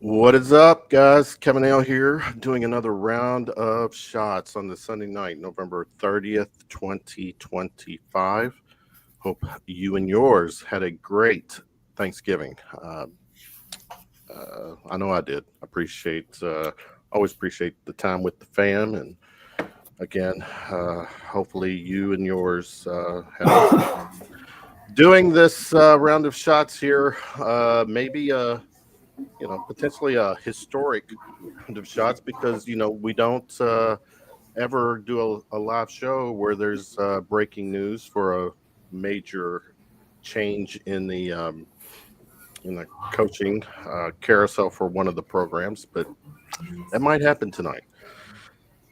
What is up, guys? Kevin Ale here, doing another round of shots on the Sunday night, November 30th, 2025. Hope you and yours had a great Thanksgiving. I know I did. Always appreciate the time with the fam. And again, hopefully you and yours had doing this round of shots here. Maybe potentially a historic round of shots because we don't ever do a live show where there's breaking news for a major change in the coaching carousel for one of the programs, but that might happen tonight.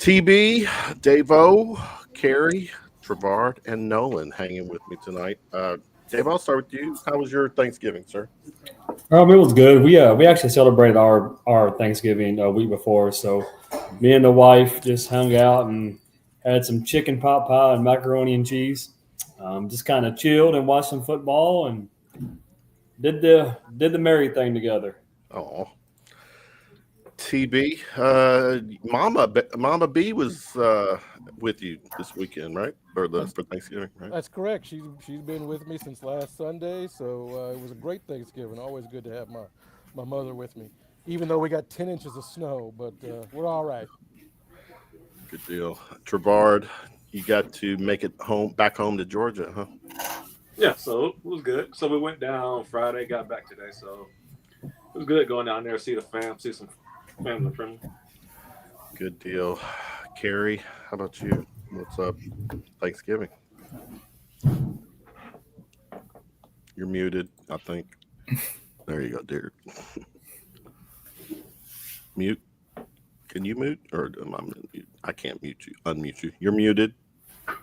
TB, Davo, Carrie, Trevard, and Nolan hanging with me tonight. Dave, I'll start with you. How was your Thanksgiving, sir? It was good. We actually celebrated our Thanksgiving a week before, so me and the wife just hung out and had some chicken pot pie and macaroni and cheese. Just kind of chilled and watched some football and did the merry thing together. Oh, TB, Mama B was with you this weekend, right? For Thanksgiving, right? That's correct. She's been with me since last Sunday, so it was a great Thanksgiving. Always good to have my mother with me, even though we got 10 inches of snow, but we're all right. Good deal. Trevard, you got to make it back home to Georgia, huh? Yeah, so it was good. So we went down Friday, got back today, so it was good going down there, see the fam, see some family friends. Good deal. Carrie, how about you? What's up? Thanksgiving. You're muted, I think. There you go, dear. Mute. Can you mute? Or am I mute? I can't mute you. Unmute you. You're muted. I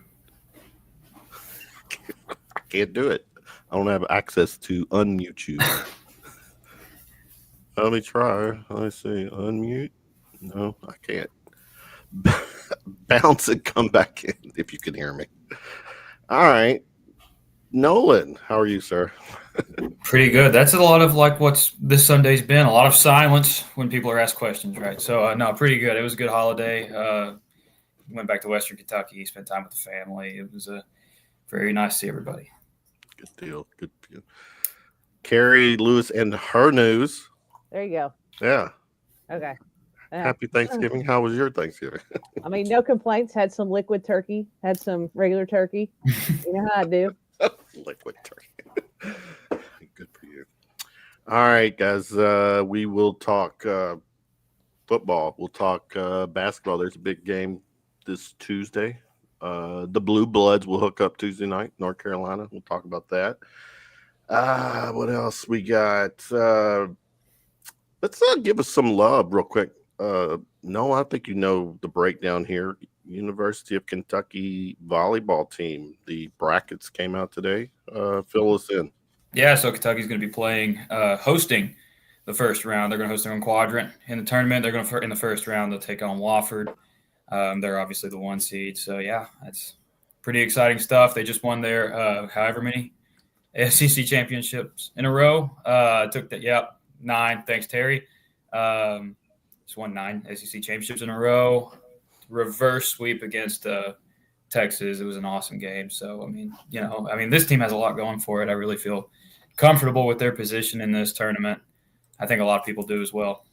can't do it. I don't have access to unmute you. Let me try. Let me see. Unmute. No, I can't. Bounce and come back in if you can hear me. All right. Nolan, how are you, sir? Pretty good. That's a lot of like what's this Sunday's been. A lot of silence when people are asked questions, right? So, no, pretty good. It was a good holiday. Went back to Western Kentucky, spent time with the family. It was very nice to see everybody. Good deal. Good deal. Carrie Lewis and her news. There you go. Yeah. Okay. Happy Thanksgiving. How was your Thanksgiving? I mean, no complaints. Had some liquid turkey. Had some regular turkey. You know how I do. Liquid turkey. Good for you. All right, guys. We will talk football. We'll talk basketball. There's a big game this Tuesday. The Blue Bloods will hook up Tuesday night, North Carolina. We'll talk about that. What else we got? Let's give us some love real quick. No, I think you know the breakdown here. University of Kentucky volleyball team. The brackets came out today. Fill us in. Yeah, so Kentucky's going to be hosting the first round. They're going to host their own quadrant in the tournament. They're going to, in the first round, they'll take on Wofford. They're obviously the 1 seed. So, yeah, that's pretty exciting stuff. They just won their however many SEC championships in a row. Took that, 9. Thanks, Terry. Just won 9 SEC championships in a row. Reverse sweep against Texas. It was an awesome game. So, this team has a lot going for it. I really feel comfortable with their position in this tournament. I think a lot of people do as well.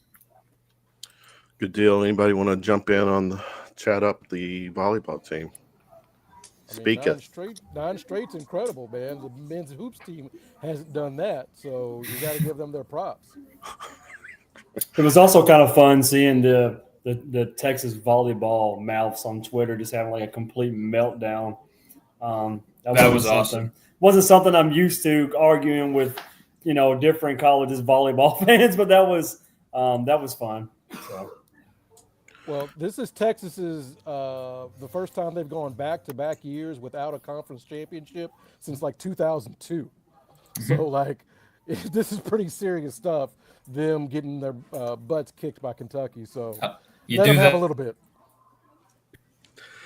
Good deal. Anybody want to jump in on the chat up the volleyball team? Speak up. 9 straight's incredible, man. The men's hoops team hasn't done that, so you got to give them their props. It was also kind of fun seeing the Texas volleyball mouths on Twitter just having like a complete meltdown. That was awesome. Wasn't something I'm used to arguing with, different colleges volleyball fans, but that was fun. So. Well, this is Texas's the first time they've gone back-to-back years without a conference championship since like 2002. So this is pretty serious stuff. Them getting their butts kicked by Kentucky. So let them have a little bit.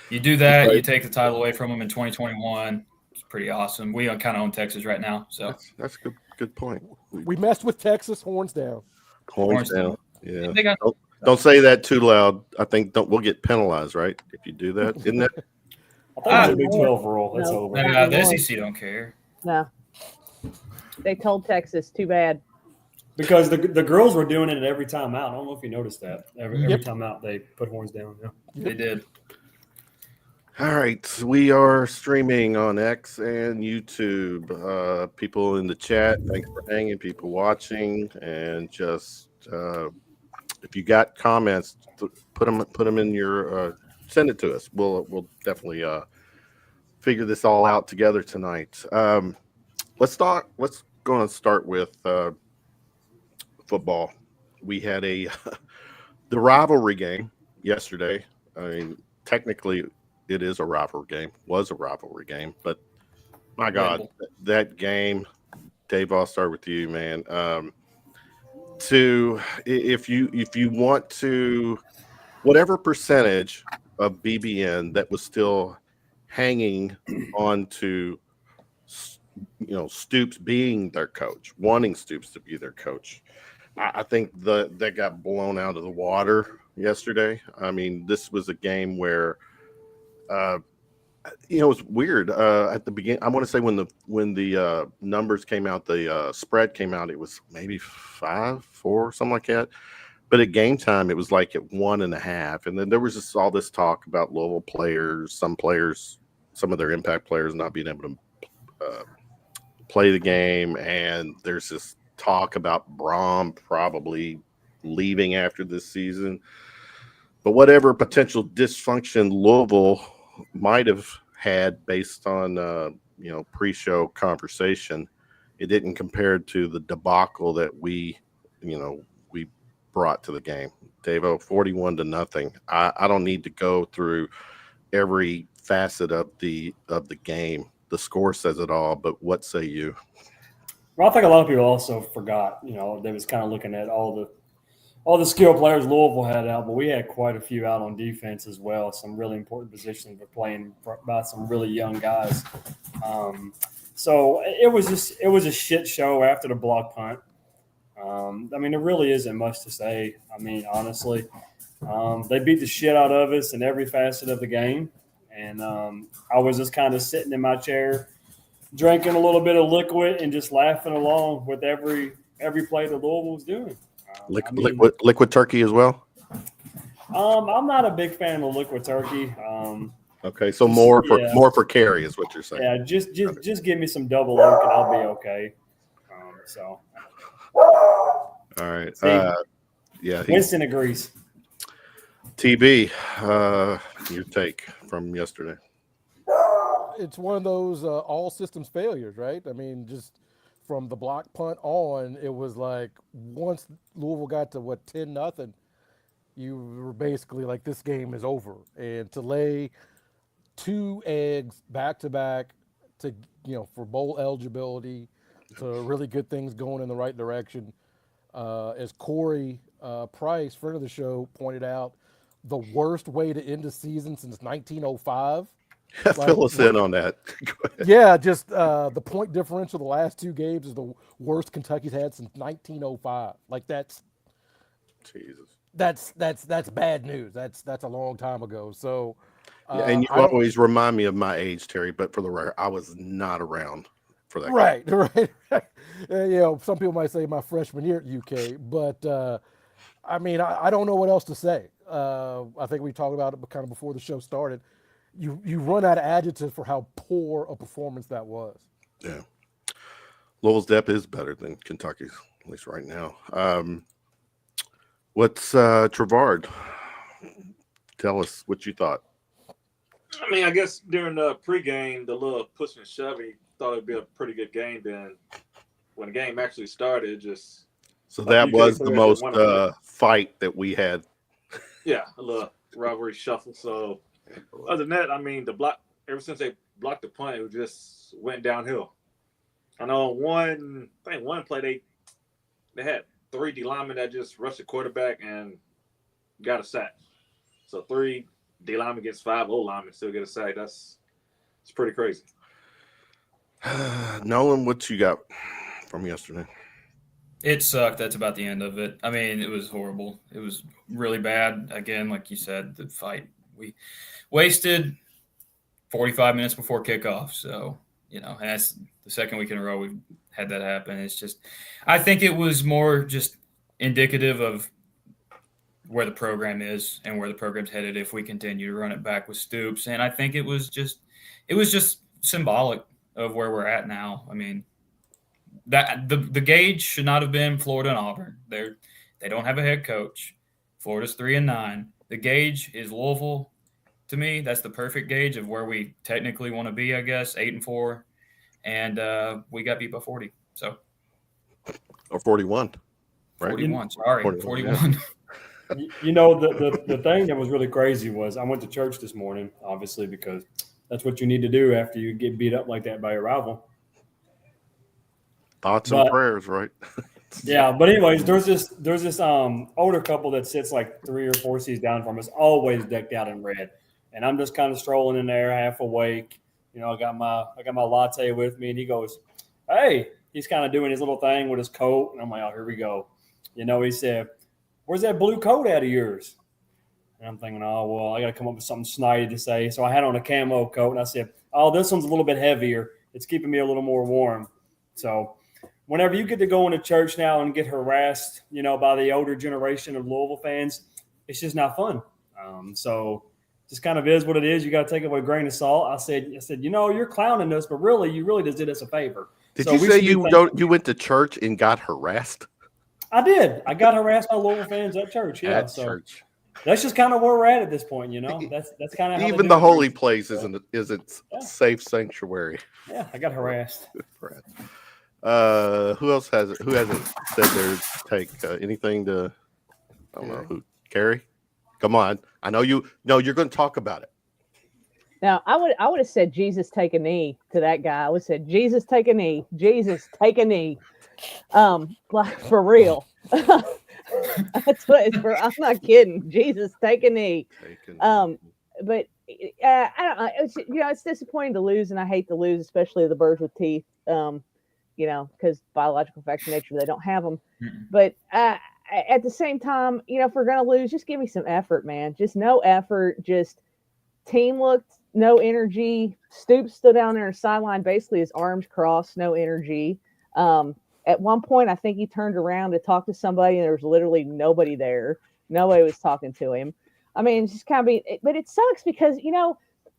You do that, you take the title away from them in 2021. It's pretty awesome. We kind of own Texas right now. So that's a good point. We messed with Texas, horns down. Horns down. Yeah. They got Don't say that too loud. I think we'll get penalized, right? If you do that, isn't that? I thought it was a Big 12 rule. That's No. over. Not the anymore. SEC don't care. No. They told Texas, too bad. Because the girls were doing it at every time out. I don't know if you noticed that. Every Yep. time out, they put horns down. Yeah. They did. All right, we are streaming on X and YouTube. People in the chat, thanks for hanging. People watching, and just if you got comments, put them in your. Send it to us. We'll definitely figure this all out together tonight. Let's go and start with football. We had the rivalry game yesterday. I mean, technically, it is a rivalry game. Was a rivalry game, but my God, that game, Dave. I'll start with you, man. If you want to, whatever percentage of BBN that was still hanging on to, Stoops being their coach, wanting Stoops to be their coach. I think that got blown out of the water yesterday. I mean, this was a game where, it was weird at the beginning. I want to say when the numbers came out, the spread came out, it was maybe 5-4, something like that. But at game time, it was like at 1.5. And then there was just all this talk about Louisville players, some of their impact players not being able to play the game. And there's this talk about Braum probably leaving after this season. But whatever potential dysfunction Louisville might have had based on, pre-show conversation, it didn't compare to the debacle that we brought to the game. Davo, 41-0. I don't need to go through every facet of the game. The score says it all, but what say you? Well, I think a lot of people also forgot. They was kind of looking at all the skill players Louisville had out, but we had quite a few out on defense as well. Some really important positions were playing by some really young guys. So it was a shit show after the block punt. I mean, there really isn't much to say. I mean, honestly, they beat the shit out of us in every facet of the game. And I was just kind of sitting in my chair, drinking a little bit of liquid and just laughing along with every play that Louisville was doing. Liquid turkey as well? I'm not a big fan of liquid turkey. Okay, so more for carry is what you're saying. Yeah, just give me some double oak and I'll be okay. All right. Winston agrees. TB, your take from yesterday. It's one of those all systems failures, right? I mean, just from the block punt on, it was like once Louisville got to 10-0, you were basically like, this game is over. And to lay 2 eggs back to back to for bowl eligibility, to really get things going in the right direction. As Corey Price, friend of the show, pointed out, the worst way to end a season since 1905. Fill us in on that. Go ahead. Yeah, just the point differential the last 2 games is the worst Kentucky's had since 1905. Like that's bad news. That's a long time ago. So and you always remind me of my age, Terry, but for the record, I was not around for that. Right. Some people might say my freshman year at UK, but I mean, I don't know what else to say. I think we talked about it kind of before the show started. You run out of adjectives for how poor a performance that was. Yeah. Louisville's depth is better than Kentucky's, at least right now. What's Trevard? Tell us what you thought. I mean, I guess during the pregame, the little push and shove, he thought it'd be a pretty good game. Then when the game actually started, so that was the most fight that we had. Yeah, a little rivalry shuffle. So other than that, I mean, the block, ever since they blocked the punt, it just went downhill. I know one play they had 3 D linemen that just rushed the quarterback and got a sack. So 3 D linemen against 5 O linemen still get a sack. It's pretty crazy. Nolan, what you got from yesterday? It sucked. That's about the end of it. I mean, it was horrible. It was really bad. Again, like you said, the fight, we wasted 45 minutes before kickoff. So, and that's the second week in a row we've had that happen. It's just, I think it was more just indicative of where the program is and where the program's headed if we continue to run it back with Stoops. And I think it was just symbolic of where we're at now. I mean, that the gauge should not have been Florida and Auburn. They don't have a head coach. Florida's 3-9. The gauge is Louisville. To me, that's the perfect gauge of where we technically want to be, I guess, 8-4. And we got beat by 40. So Or 41. Right? 41. Sorry, 41. Yeah. The thing that was really crazy was I went to church this morning, obviously, because that's what you need to do after you get beat up like that by your rival. Thoughts and prayers, right? Yeah, but anyways, there's this older couple that sits like 3 or 4 seats down from us, always decked out in red, and I'm just kind of strolling in there, half awake. I got my latte with me, and he goes, "Hey," he's kind of doing his little thing with his coat, and I'm like, "Oh, here we go." He said, "Where's that blue coat out of yours?" And I'm thinking, "Oh, well, I got to come up with something snidey to say." So I had on a camo coat, and I said, "Oh, this one's a little bit heavier. It's keeping me a little more warm." So whenever you get to go into church now and get harassed, by the older generation of Louisville fans, it's just not fun. So just kind of is what it is. You got to take it with a grain of salt. I said, you're clowning us, but really, you really just did us a favor. Did you say you went to church and got harassed? I did. I got harassed by Louisville fans at church. Yeah, church. That's just kind of where we're at this point. That's kind of how even the holy place isn't safe sanctuary. Yeah, I got harassed. Who else hasn't said their take? Anything to? I don't know who. Carrie, come on. I know you. No, you're going to talk about it. Now, I would have said Jesus take a knee to that guy. I would have said Jesus take a knee. Jesus take a knee. Like for real. That's what it's for. I'm not kidding. Jesus take a knee. But I don't know. It's disappointing to lose, and I hate to lose, especially the birds with teeth. Because biological facts of nature, they don't have them. Mm-hmm. But at the same time, if we're going to lose, just give me some effort, man. Just no effort. Just team looked, no energy. Stoops stood down there on the sideline, basically his arms crossed, no energy. At one point, I think he turned around to talk to somebody, and there was literally nobody there. Nobody was talking to him. I mean, it's just kind of but it sucks because,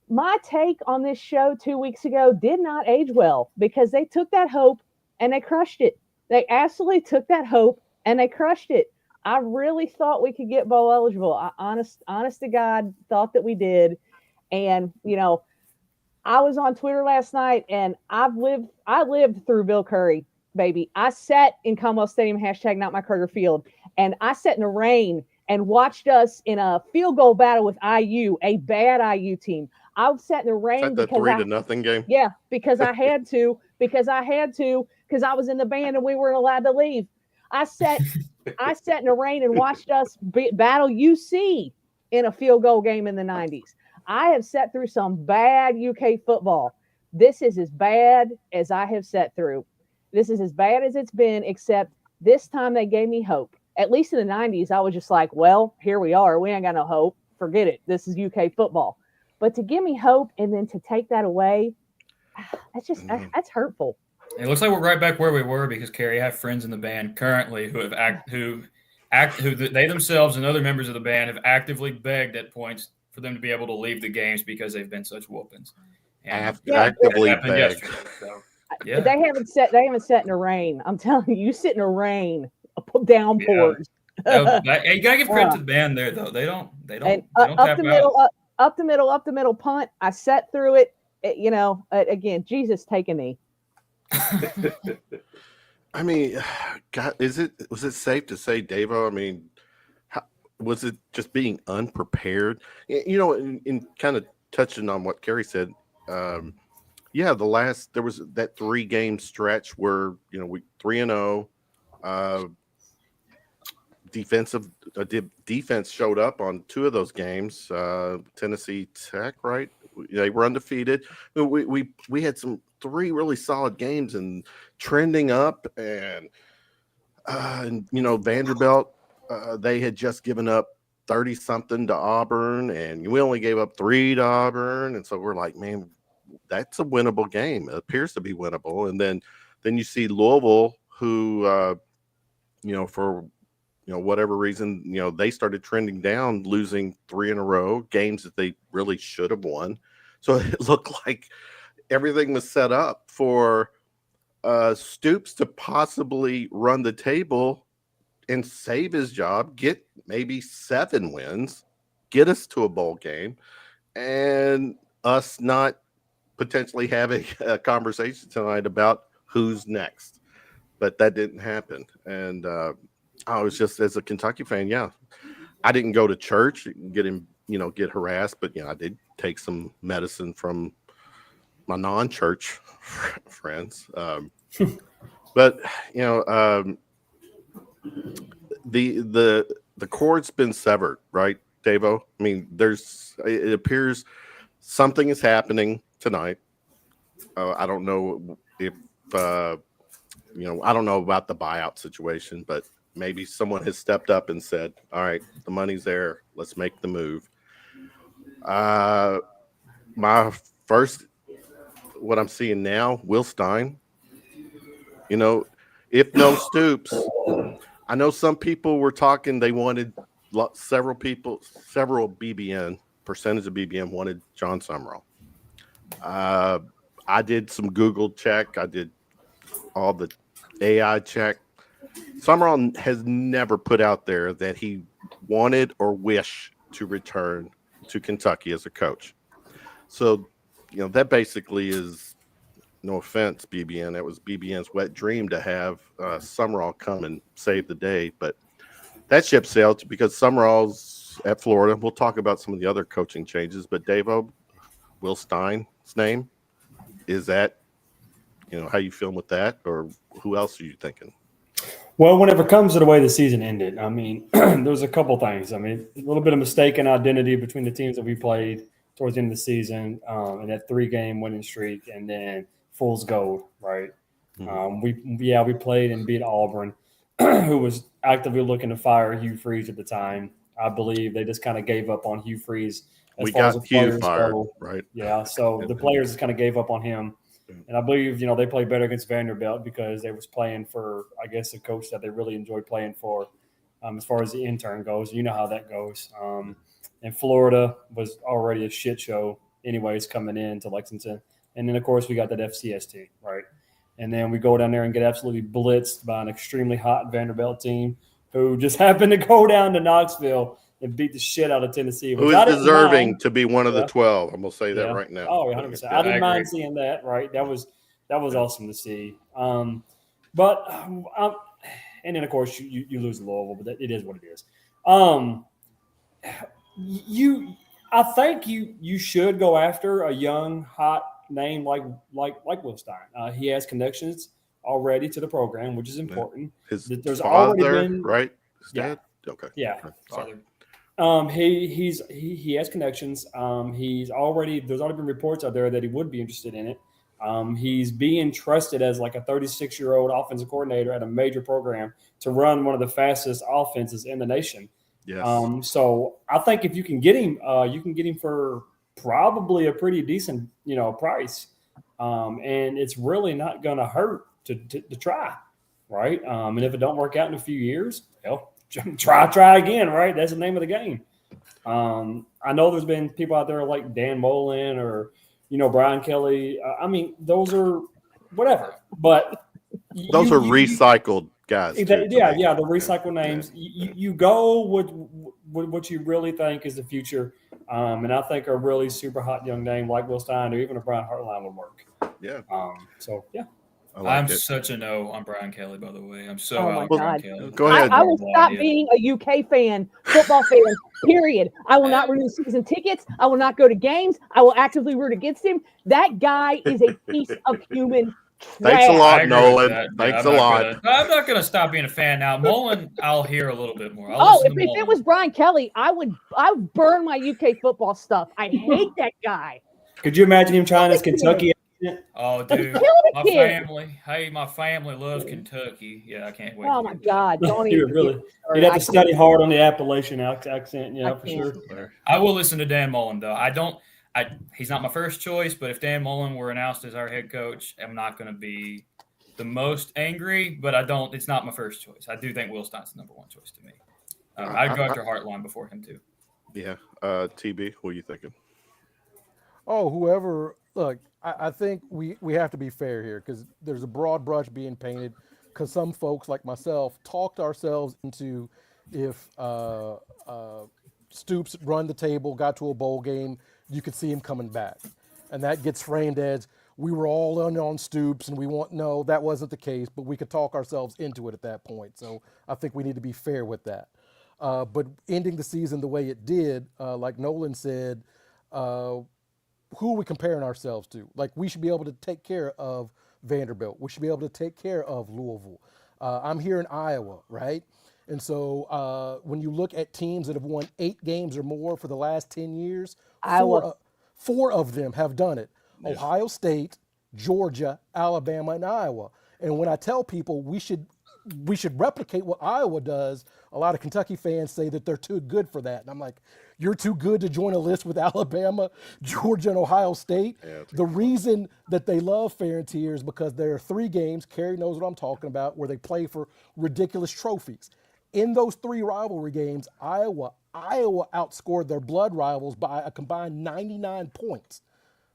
my take on this show 2 weeks ago did not age well because they took that hope and they crushed it. They absolutely took that hope and they crushed it. I really thought we could get bowl eligible. I honest to God thought that we did. And, I was on Twitter last night and I lived through Bill Curry, baby. I sat in Commonwealth Stadium, #NotMyCarterField, and I sat in the rain and watched us in a field goal battle with IU, a bad IU team. I sat in the rain because 3-0 game. Yeah, because I had to, because I was in the band and we weren't allowed to leave. I sat in the rain and watched us battle UC in a field goal game in the 90s. I have sat through some bad UK football. This is as bad as I have sat through. This is as bad as it's been, except this time they gave me hope. At least in the 90s, I was just like, well, here we are. We ain't got no hope. Forget it. This is UK football. But to give me hope and then to take that away, that's hurtful. It looks like we're right back where we were because, Carrie, I have friends in the band currently who they themselves and other members of the band have actively begged at points for them to be able to leave the games because they've been such whoopings. Actively begged. So, yeah. They haven't sat in the rain. I'm telling you, you sit in the rain, downpours. Yeah. You gotta give credit to the band there, though. They don't up the middle punt. I sat through it. Again, Jesus take a knee. I mean, God, was it safe to say, Davo? I mean, was it just being unprepared? In kind of touching on what Carrie said. There was that 3-game stretch where we 3-0. Defense showed up on 2 of those games. Tennessee Tech, right? They were undefeated. We had some 3 really solid games and trending up, and And Vanderbilt, they had just given up 30 something to Auburn, and we only gave up 3 to Auburn. And so we're like, man, that's a winnable game. It appears to be winnable. And then you see Louisville, who, for whatever reason, they started trending down, losing 3 in a row, games that they really should have won. So it looked like everything was set up for Stoops to possibly run the table and save his job, get maybe 7 wins, get us to a bowl game, and us not potentially having a conversation tonight about who's next. But that didn't happen. And I was just, as a Kentucky fan, I didn't go to church, get harassed, but I did take some medicine from my non-church friends. But the cord's been severed, right, Davo? I mean, it appears something is happening tonight. I don't know if I don't know about the buyout situation, but maybe someone has stepped up and said, all right, the money's there, let's make the move. My first, what I'm seeing now, Will Stein, if no Stoops, I know some people were talking, they wanted several BBN, percentage of BBN wanted John Summerall. I did some Google check. I did all the AI check. Summerall has never put out there that he wanted or wished to return to Kentucky as a coach. So, that basically is, no offense, BBN. It was BBN's wet dream to have Summerall come and save the day. But that ship sailed because Summerall's at Florida. We'll talk about some of the other coaching changes. But Davo, Will Stein's name, is that, how you feeling with that? Or who else are you thinking? Well, whenever it comes to the way the season ended, I mean, there's a couple things. I mean, a little bit of mistaken identity between the teams that we played towards the end of the season, and that 3-game winning streak, and then fool's gold, right? Mm-hmm. We played and beat Auburn, who was actively looking to fire Hugh Freeze at the time. I believe they just kind of gave up on Hugh Freeze. We got Hugh fired, right? Yeah, so the players just kind of gave up on him. And I believe, they played better against Vanderbilt because they was playing for, I guess, a coach that they really enjoyed playing for as far as the intern goes. You know how that goes. And Florida was already a shit show anyways coming into Lexington. And then, of course, we got that FCS, right? And then we go down there and get absolutely blitzed by an extremely hot Vanderbilt team who just happened to go down to Knoxville and beat the shit out of Tennessee. Who is deserving to be one of the 12. I'm going to say that right now. Oh, 100%. I didn't mind seeing that, right? That was awesome to see. And then, of course, you lose Louisville, but it is what it is. I think you should go after a young, hot name like Will Stein. He has connections already to the program, which is important. There's father, already been, right? His dad? Okay. Yeah. Father. He has connections. There's already been reports out there that he would be interested in it. He's being trusted as like a 36-year-old offensive coordinator at a major program to run one of the fastest offenses in the nation. Yes. So I think if you can get him, you can get him for probably a pretty decent, price. And it's really not going to hurt to try, right? And if it don't work out in a few years, try again, right? That's the name of the game. I know there's been people out there like Dan Mullen or, Brian Kelly. I mean, those are whatever, but those are recycled guys. The recycled names. Yeah. You go with what you really think is the future. And I think a really super hot young name like Will Stein or even a Brian Hartline would work. Yeah. I'm such a no on Brian Kelly, by the way. I'm so out on Brian Kelly. Go ahead. I will stop being a UK fan, football fan, period. I will not renew season tickets. I will not go to games. I will actively root against him. That guy is a piece of human trash. Thanks a lot, Nolan. Thanks a lot. I'm not going to stop being a fan now. Mullen, I'll hear a little bit more. If it was Brian Kelly, I would burn my UK football stuff. I hate that guy. Could you imagine him trying his Kentucky Oh, He's dude, killing my the kid. family. Hey, my family loves Kentucky. Yeah, I can't wait. Oh to my hear that. God! Don't He even would really. get me You'd started. have I to study can't. hard on the Appalachian accent, I for can't. sure. I will listen to Dan Mullen though. He's not my first choice, but if Dan Mullen were announced as our head coach, I'm not going to be the most angry. But it's not my first choice. I do think Will Stein's the number one choice to me. I'd go after Hartline before him too. Yeah. TB, what are you thinking? Oh, whoever. Look, I think we have to be fair here because there's a broad brush being painted. Because some folks like myself talked ourselves into if Stoops run the table, got to a bowl game, you could see him coming back, and that gets framed as we were all in on Stoops, and no, that wasn't the case, but we could talk ourselves into it at that point. So I think we need to be fair with that. But ending the season the way it did, like Nolan said. Who are we comparing ourselves to? Like, we should be able to take care of Vanderbilt. We should be able to take care of Louisville. I'm here in Iowa, right? And so when you look at teams that have won 8 games or more for the last 10 years, Iowa. four of them have done it. Yeah. Ohio State, Georgia, Alabama, and Iowa. And when I tell people we should replicate what Iowa does, a lot of Kentucky fans say that they're too good for that. And I'm like, you're too good to join a list with Alabama, Georgia, and Ohio State. Yeah, The reason that they love Fair and Tier is because there are 3 games, Kerry knows what I'm talking about, where they play for ridiculous trophies. In those 3 rivalry games, Iowa outscored their blood rivals by a combined 99 points,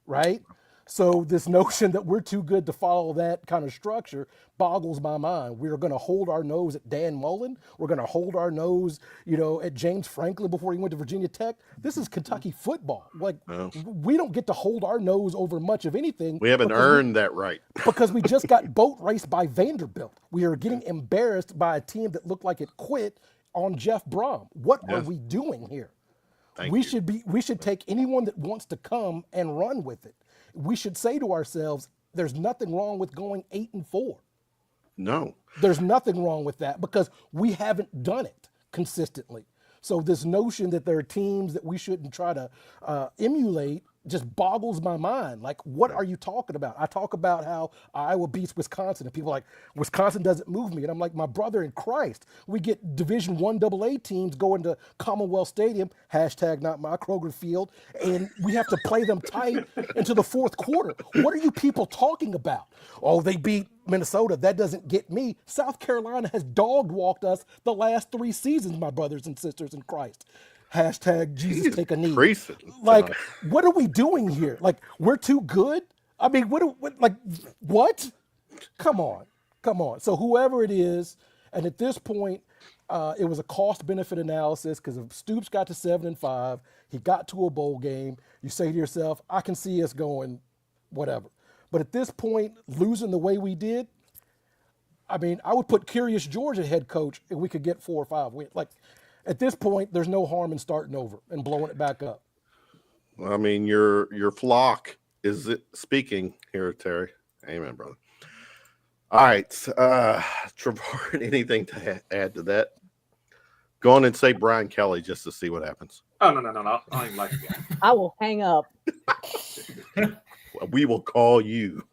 right? So this notion that we're too good to follow that kind of structure boggles my mind. We're going to hold our nose at Dan Mullen. We're going to hold our nose, at James Franklin before he went to Virginia Tech. This is Kentucky football. Like, we don't get to hold our nose over much of anything. We haven't earned that right. Because we just got boat raced by Vanderbilt. We are getting embarrassed by a team that looked like it quit on Jeff Brom. What are we doing here? We should take anyone that wants to come and run with it. We should say to ourselves, there's nothing wrong with going 8-4. No. There's nothing wrong with that because we haven't done it consistently. So this notion that there are teams that we shouldn't try to emulate just boggles my mind. Like, what are you talking about? I talk about how Iowa beats Wisconsin, and people are like, Wisconsin doesn't move me. And I'm like, my brother in Christ, we get Division I AA teams going to Commonwealth Stadium, hashtag not my Kroger Field, and we have to play them tight into the 4th quarter. What are you people talking about? Oh, they beat Minnesota. That doesn't get me. South Carolina has dog-walked us the last 3 seasons, my brothers and sisters in Christ. Hashtag Jesus take a knee. Like, what are we doing here? Like, we're too good? I mean, what? Come on. So whoever it is, and at this point, it was a cost-benefit analysis because if Stoops got to 7-5, he got to a bowl game, you say to yourself, I can see us going whatever. But at this point, losing the way we did, I mean, I would put Curious George at head coach if we could get 4 or 5 wins. Like, at this point, there's no harm in starting over and blowing it back up. I mean, your flock is speaking here, Terry. Amen, brother. All right, Trevor, anything to add to that? Go on and say Brian Kelly just to see what happens. Oh, no. I don't even like it. I will hang up. We will call you.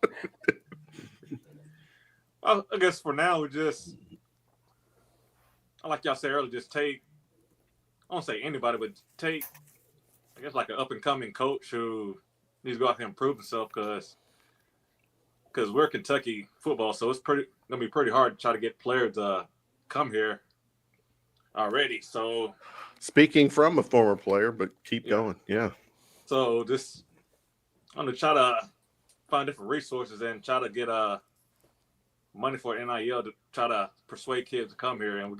I guess for now, like y'all said earlier, just take, I won't say anybody, but take, I guess, like an up-and-coming coach who needs to go out there and prove himself because we're Kentucky football, so it's going to be pretty hard to try to get players to come here already. So, speaking from a former player, but keep going. Yeah. So just I'm going to try to find different resources and try to get money for NIL to try to persuade kids to come here. And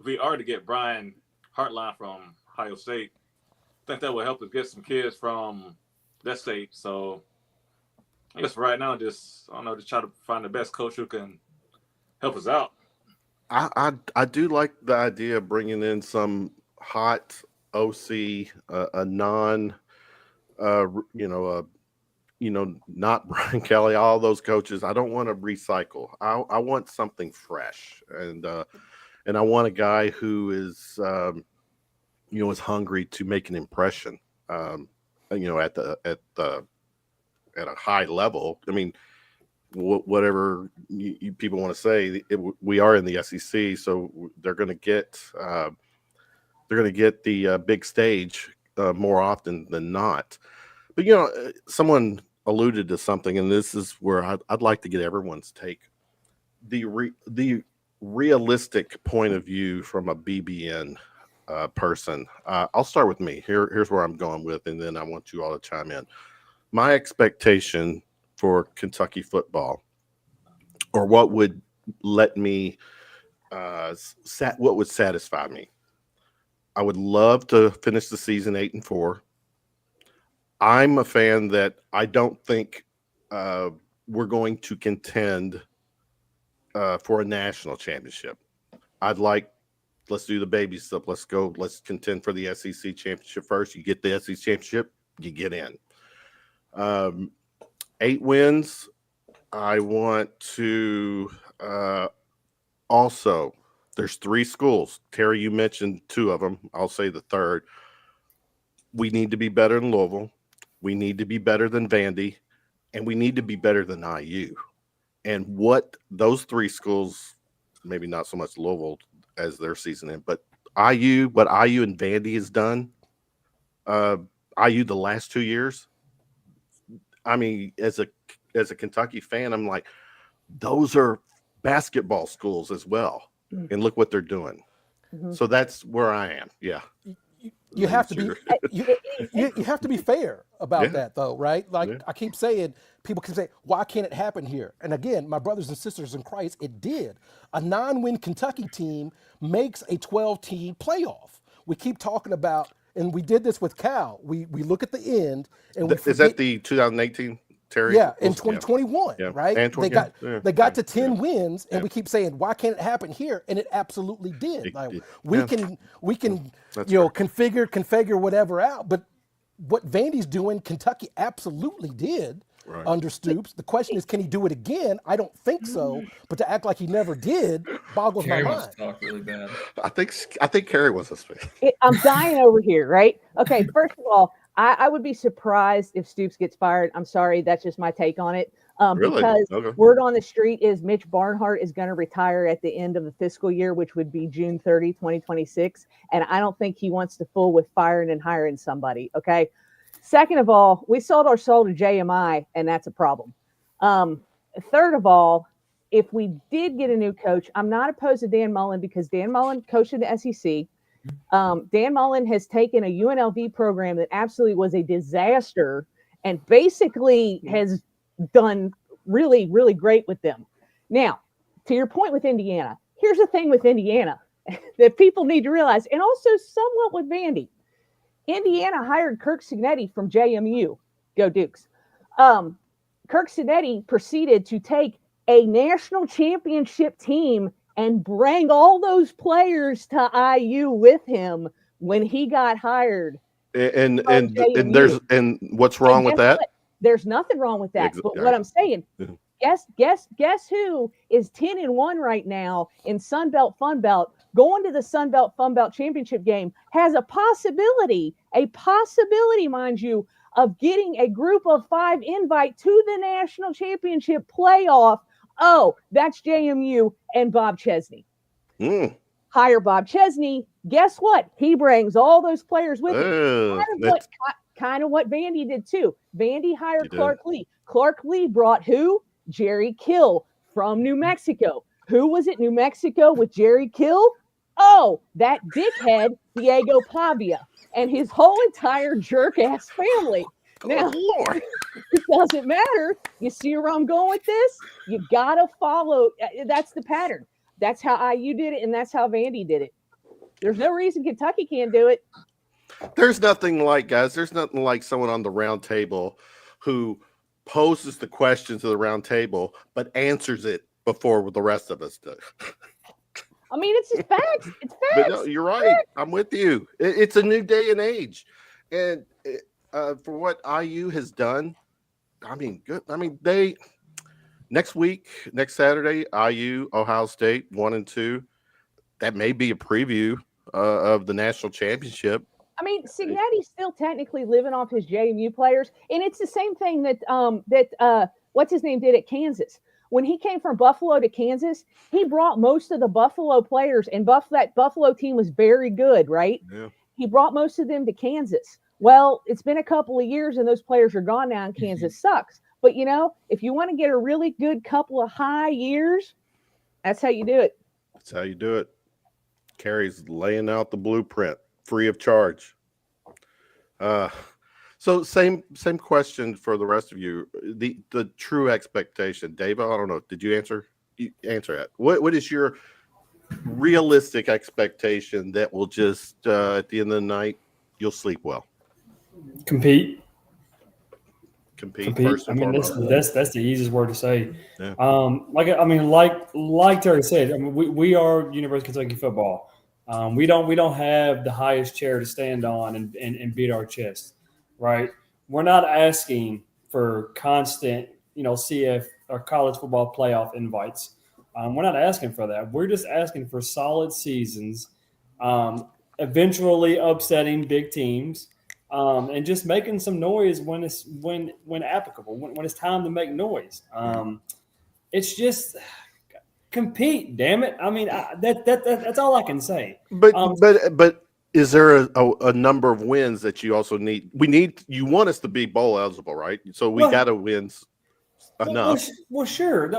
we already get Brian Hartline from Ohio State. I think that will help us get some kids from that state. So I guess right now, just try to find the best coach who can help us out. I do like the idea of bringing in some hot OC, a non, not Brian Kelly, all those coaches. I don't want to recycle. I want something fresh, and I want a guy who is, is hungry to make an impression. At the at a high level. I mean, whatever you people want to say, we are in the SEC, so they're going to get the big stage more often than not. But someone alluded to something, and this is where I'd like to get everyone's take. The realistic point of view from a BBN person. I'll start with me. Here's where I'm going with, and then I want you all to chime in. My expectation for Kentucky football, or what would let me, what would satisfy me. I would love to finish the season 8-4. I'm a fan that I don't think we're going to contend for a national championship. Let's do the baby stuff. Let's contend for the SEC championship first. You get the SEC championship, you get in. 8 wins. I want to also, there's 3 schools. Terry, you mentioned 2 of them. I'll say the third. We need to be better than Louisville. We need to be better than Vandy, and we need to be better than IU. And what those 3 schools, maybe not so much Louisville as their season in, but what IU and Vandy has done, IU the last 2 years, I mean, as a Kentucky fan, I'm like, those are basketball schools as well. And look what they're doing. Mm-hmm. So that's where I am. Yeah. You have to be you have to be fair about that, though, right? Like I keep saying, people can say, why can't it happen here? And again, my brothers and sisters in Christ, it did. A 9-win Kentucky team makes a 12-team playoff. We keep talking about, and we did this with Cal. We look at the end, and is that the 2018? Terry? Yeah, in 2021, right? And they got to 10 wins, and we keep saying, why can't it happen here? And it absolutely did. We can configure whatever out, but what Vandy's doing, Kentucky absolutely did under Stoops. The question is, can he do it again? I don't think so. But to act like he never did boggles Carrie my wants mind. to talk really bad. I think Carrie wants to speak. I'm dying over here, right? Okay, first of all, I would be surprised if Stoops gets fired. I'm sorry, that's just my take on it. Really? Because word on the street is Mitch Barnhart is going to retire at the end of the fiscal year, which would be June 30, 2026. And I don't think he wants to fool with firing and hiring somebody, okay? Second of all, we sold our soul to JMI, and that's a problem. Third of all, if we did get a new coach, I'm not opposed to Dan Mullen because Dan Mullen coached in the SEC. Dan Mullen has taken a UNLV program that absolutely was a disaster and basically has done really, really great with them. Now, to your point with Indiana, here's the thing with Indiana that people need to realize, and also somewhat with Vandy. Indiana hired Kirk Cignetti from JMU. Go Dukes. Kirk Cignetti proceeded to take a national championship team and bring all those players to IU with him when he got hired. And what's wrong with that? What? There's nothing wrong with that. But what I'm saying, guess who is 10-1 right now in Sun Belt Fun Belt, going to the Sun Belt Fun Belt championship game, has a possibility, mind you, of getting a group of 5 invite to the national championship playoff. Oh, that's JMU and Bob Chesney. Hire Bob Chesney. Guess what? He brings all those players with him. Kind of what Vandy did too. Vandy hired Clark Lee. Clark Lee brought who? Jerry Kill from New Mexico. Who was it? New Mexico with Jerry Kill? Oh, that dickhead Diego Pavia and his whole entire jerk-ass family. Now, it doesn't matter. You see where I'm going with this? You got to follow. That's the pattern. That's how IU did it, and that's how Vandy did it. There's no reason Kentucky can't do it. There's nothing like someone on the round table who poses the question to the round table, but answers it before the rest of us do. I mean, it's just facts. It's facts. But no, you're right. I'm with you. It's a new day and age. And for what IU has done, I mean, good. I mean, next Saturday, IU, Ohio State, 1 and 2. That may be a preview of the national championship. I mean, Cignetti's still technically living off his JMU players, and it's the same thing that what's his name did at Kansas. When he came from Buffalo to Kansas, he brought most of the Buffalo players, and that Buffalo team was very good, right? Yeah. He brought most of them to Kansas. Well, it's been a couple of years, and those players are gone now, and Kansas sucks. But, if you want to get a really good couple of high years, that's how you do it. That's how you do it. Carrie's laying out the blueprint free of charge. So same question for the rest of you. The true expectation, Dave. I don't know. Did you answer? You answer that. What is your realistic expectation that will just at the end of the night you'll sleep well? Compete. First and foremost. That's the easiest word to say. Yeah. Like Terry said, we are University of Kentucky football. We don't have the highest chair to stand on and beat our chest, right? We're not asking for constant, CF or college football playoff invites. We're not asking for that. We're just asking for solid seasons, eventually upsetting big teams, and just making some noise when applicable, when it's time to make noise. It's just compete, damn it. I mean, that's all I can say. But is there a number of wins that you also need? You want us to be bowl eligible, right? So we got to win enough. Well, sure.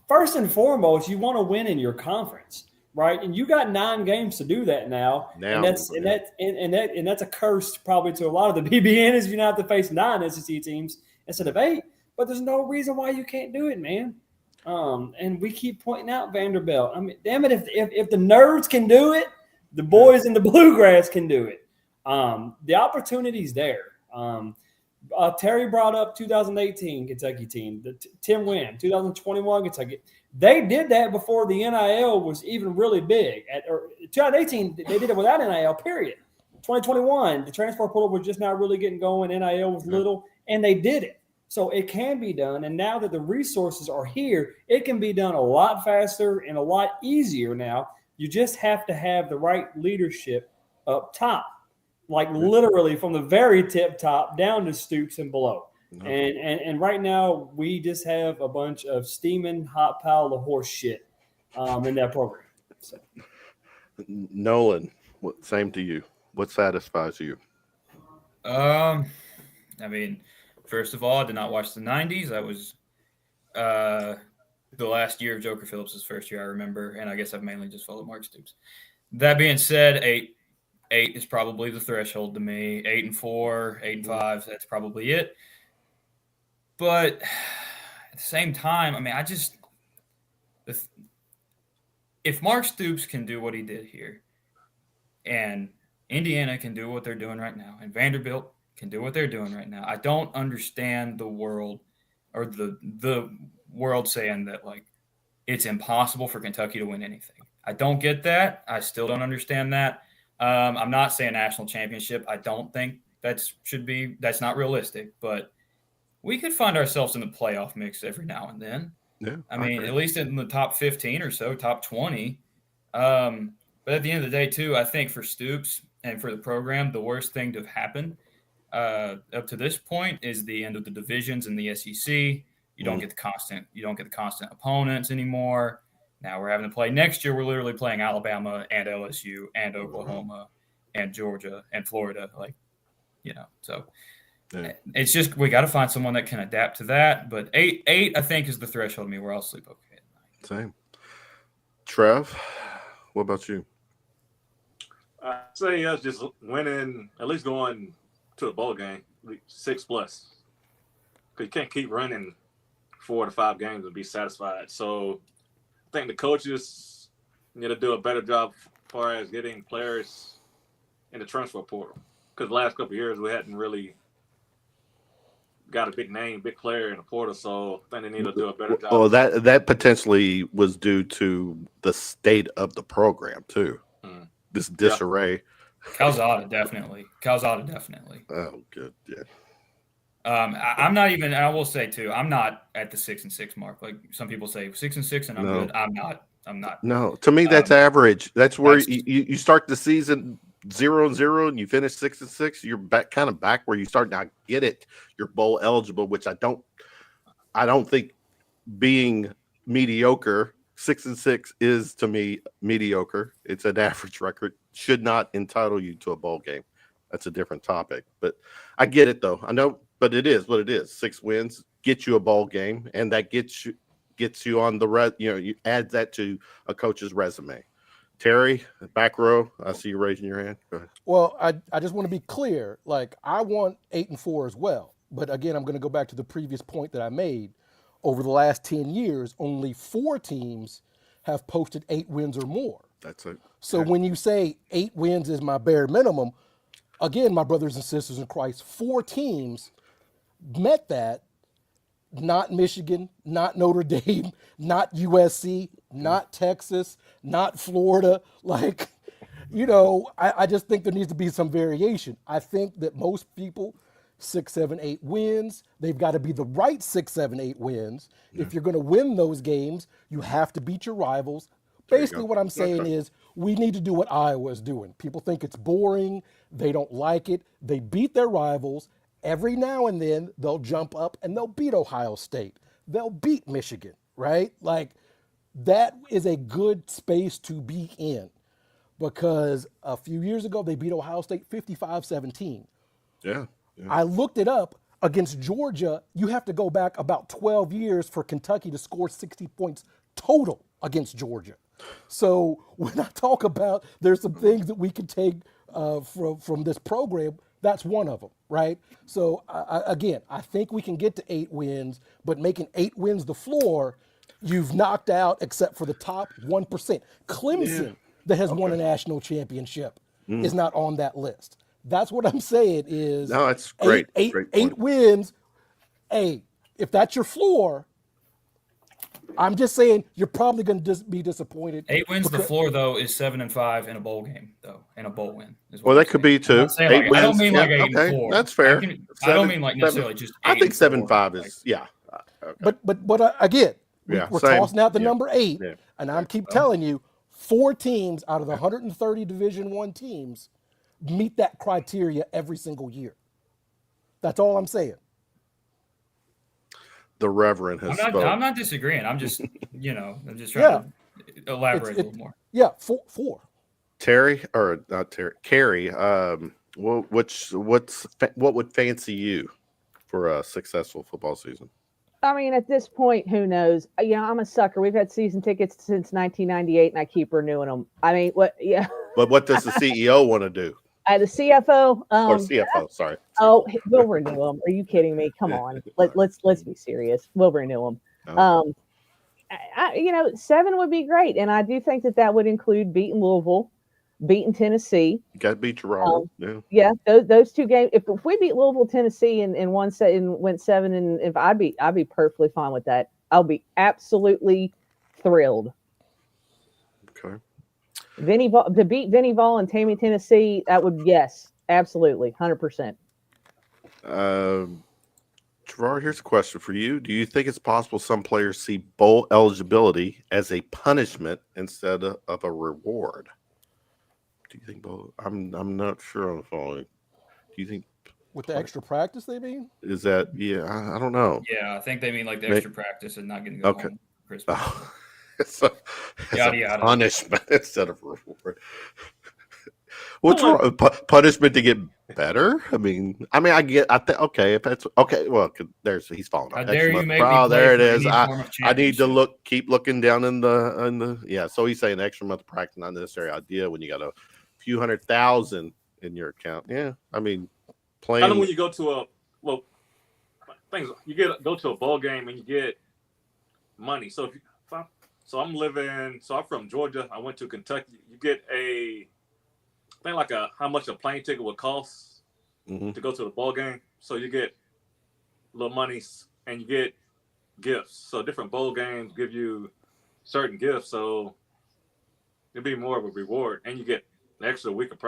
First and foremost, you want to win in your conference, right? And you got 9 games to do that now. And that's a curse probably to a lot of the BBNs. You now have to face 9 SEC teams instead of 8. But there's no reason why you can't do it, man. And we keep pointing out Vanderbilt. I mean, damn it, if the nerds can do it, the boys in the bluegrass can do it. The opportunity's there. Terry brought up 2018 Kentucky team, the Tim Wynn, 2021 Kentucky. They did that before the NIL was even really big. 2018, they did it without NIL, period. 2021, the transfer portal was just now really getting going. NIL was little, and they did it. So it can be done. And now that the resources are here, it can be done a lot faster and a lot easier now. You just have to have the right leadership up top, like literally from the very tip top down to Stoops and below. And right now we just have a bunch of steaming hot pile of horse shit in that program. So. Nolan, same to you. What satisfies you? I mean, first of all, I did not watch the 90s. I was the last year of Joker Phillips' first year, I remember, and I guess I've mainly just followed Mark Stoops. That being said, 8 is probably the threshold to me. 8-4, 8-5, that's probably it. But at the same time, I mean, if Mark Stoops can do what he did here, and Indiana can do what they're doing right now, and Vanderbilt can do what they're doing right now, I don't understand the world or the world saying that, like, it's impossible for Kentucky to win anything. I don't get that. I still don't understand that. I'm not saying national championship. I don't think that's not realistic, but we could find ourselves in the playoff mix every now and then. Yeah, I mean, at least in the top 15 or so, top 20. But at the end of the day, too, I think for Stoops and for the program, the worst thing to have happened up to this point is the end of the divisions in the SEC. You don't get the constant opponents anymore. Now we're having to play next year. We're literally playing Alabama and LSU and Oklahoma and Georgia and Florida. So it's just, we got to find someone that can adapt to that. But 8, I think, is the threshold of me where I'll sleep okay at night. Same. Trev, what about you? I'd say us just winning, at least going to a bowl game, 6+. Because you can't keep running 4 to 5 games and be satisfied. So I think the coaches need to do a better job as far as getting players in the transfer portal. Because the last couple of years we hadn't really got a big name, big player in the portal. So I think they need to do a better job. Well, that potentially was due to the state of the program too. This disarray. Calzada definitely. Oh, good. Yeah. I'm not even. I will say too, I'm not at the 6-6 mark. Like some people say, 6-6, and I'm good. I'm not. No, to me that's average. That's where you start the season. 0-0 and you finish 6-6, you're kind of back where you start. Now, get it, you're bowl eligible, which I don't think being mediocre. 6-6 is, to me, mediocre. It's an average record. Should not entitle you to a bowl game. That's a different topic. But I get it, though. I know, but it is what it is. 6 wins get you a bowl game, and that gets you on the you add that to a coach's resume. Terry, back row, I see you raising your hand. Go ahead. Well, I just want to be clear. Like, I want 8-4 as well. But again, I'm going to go back to the previous point that I made. Over the last 10 years, only 4 teams have posted 8 wins or more. That's it. So when you say 8 wins is my bare minimum, again, my brothers and sisters in Christ, 4 teams met that. Not Michigan, not Notre Dame, not USC, not Texas, not Florida. Like, I just think there needs to be some variation. I think that most people, 6, 7, 8 wins, they've got to be the right 6, 7, 8 wins. Yeah. If you're going to win those games, you have to beat your rivals. Basically, what I'm saying is we need to do what Iowa is doing. People think it's boring. They don't like it. They beat their rivals. Every now and then, they'll jump up and they'll beat Ohio State. They'll beat Michigan, right? Like, that is a good space to be in, because a few years ago, they beat Ohio State 55-17. Yeah. I looked it up. Against Georgia, you have to go back about 12 years for Kentucky to score 60 points total against Georgia. So when I talk about there's some things that we can take from this program, that's one of them, right? So again, I think we can get to 8 wins, but making 8 wins the floor, you've knocked out, except for the top 1%. Clemson, that has won a national championship, is not on that list. That's what I'm saying is. No, that's great. Eight wins. Hey, if that's your floor, I'm just saying you're probably going to be disappointed. 8 wins the floor, though, is 7-5 in a bowl game, though, in a bowl win. Well, that could be too. 8 wins. I don't mean like 8-4. That's fair. I don't mean like necessarily just 8. I think 7-5 is Okay. But again, we're tossing out the number 8, and I keep telling you, 4 teams out of the 130 Division I teams meet that criteria every single year. That's all I'm saying. The Reverend has spoken. I'm not disagreeing. I'm just, I'm just trying to elaborate a little more. Yeah, 4. Terry, or not Terry, Carrie, what would fancy you for a successful football season? I mean, at this point, who knows? I'm a sucker. We've had season tickets since 1998, and I keep renewing them. I mean, what? Yeah. But what does the CEO want to do? The CFO. Or CFO, sorry. Oh, we'll renew them. Are you kidding me? Come on. Let's be serious. We'll renew them. Oh. 7 would be great, and I do think that would include beating Louisville, beating Tennessee. You got to beat Gerard. Yeah, those 2 games. If we beat Louisville, Tennessee, and went 7, and if I'd be perfectly fine with that. I'll be absolutely thrilled. Okay. To beat Vinny Vol and Tammy, Tennessee, that would, yes, absolutely, 100%. Gerard, here's a question for you. Do you think it's possible some players see bowl eligibility as a punishment instead of a reward? Do you think bowl? I'm not sure on the following. Do you think with the extra practice they mean? Is that I don't know. Yeah, I think they mean like the extra practice and not getting to go home for Christmas. Oh. It's a punishment instead of reward. What's wrong? Punishment to get better? I think okay. If that's okay, well, he's falling off. There it is. I need to keep looking down in the. So he's saying extra month of practice, not necessary idea when you got a few 100,000 in your account. Yeah, I mean, playing. I know when you go to go to a ball game and you get money. So I'm from Georgia. I went to Kentucky. You get how much a plane ticket would cost to go to the ball game. So you get little monies and you get gifts. So different bowl games give you certain gifts. So it'd be more of a reward, and you get an extra week of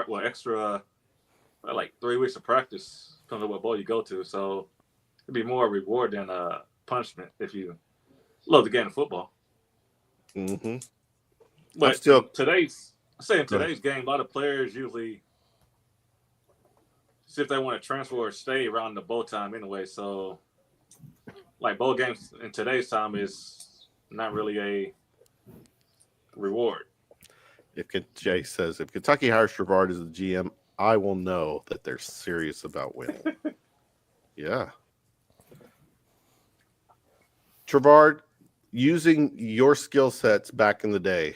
like 3 weeks of practice, depending on what bowl you go to. So it'd be more a reward than a punishment if you love the game of football. Mm-hmm. But today's game, a lot of players usually see if they want to transfer or stay around the bowl time anyway. So, like bowl games in today's time is not really a reward. Jay says, if Kentucky hires Trevard as the GM, I will know that they're serious about winning. Yeah. Trevard, using your skill sets back in the day,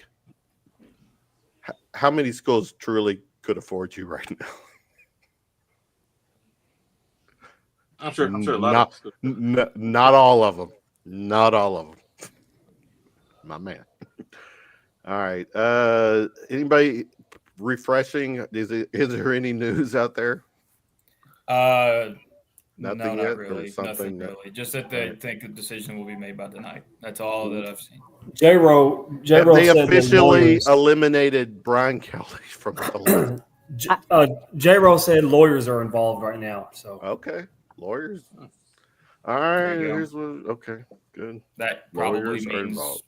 how many schools truly could afford you right now? I'm sure a lot of not all of them. Not all of them. My man. All right. Anybody refreshing? Is there any news out there? Nothing no, yet? not really. Nothing really. Just that they think the decision will be made by tonight. That's all that I've seen. J-Ro They said officially eliminated Brian Kelly from the list. J-Ro said lawyers are involved right now. So Okay, lawyers. All right, There you go. here's what. Okay, good. That probably Lawyers are means involved.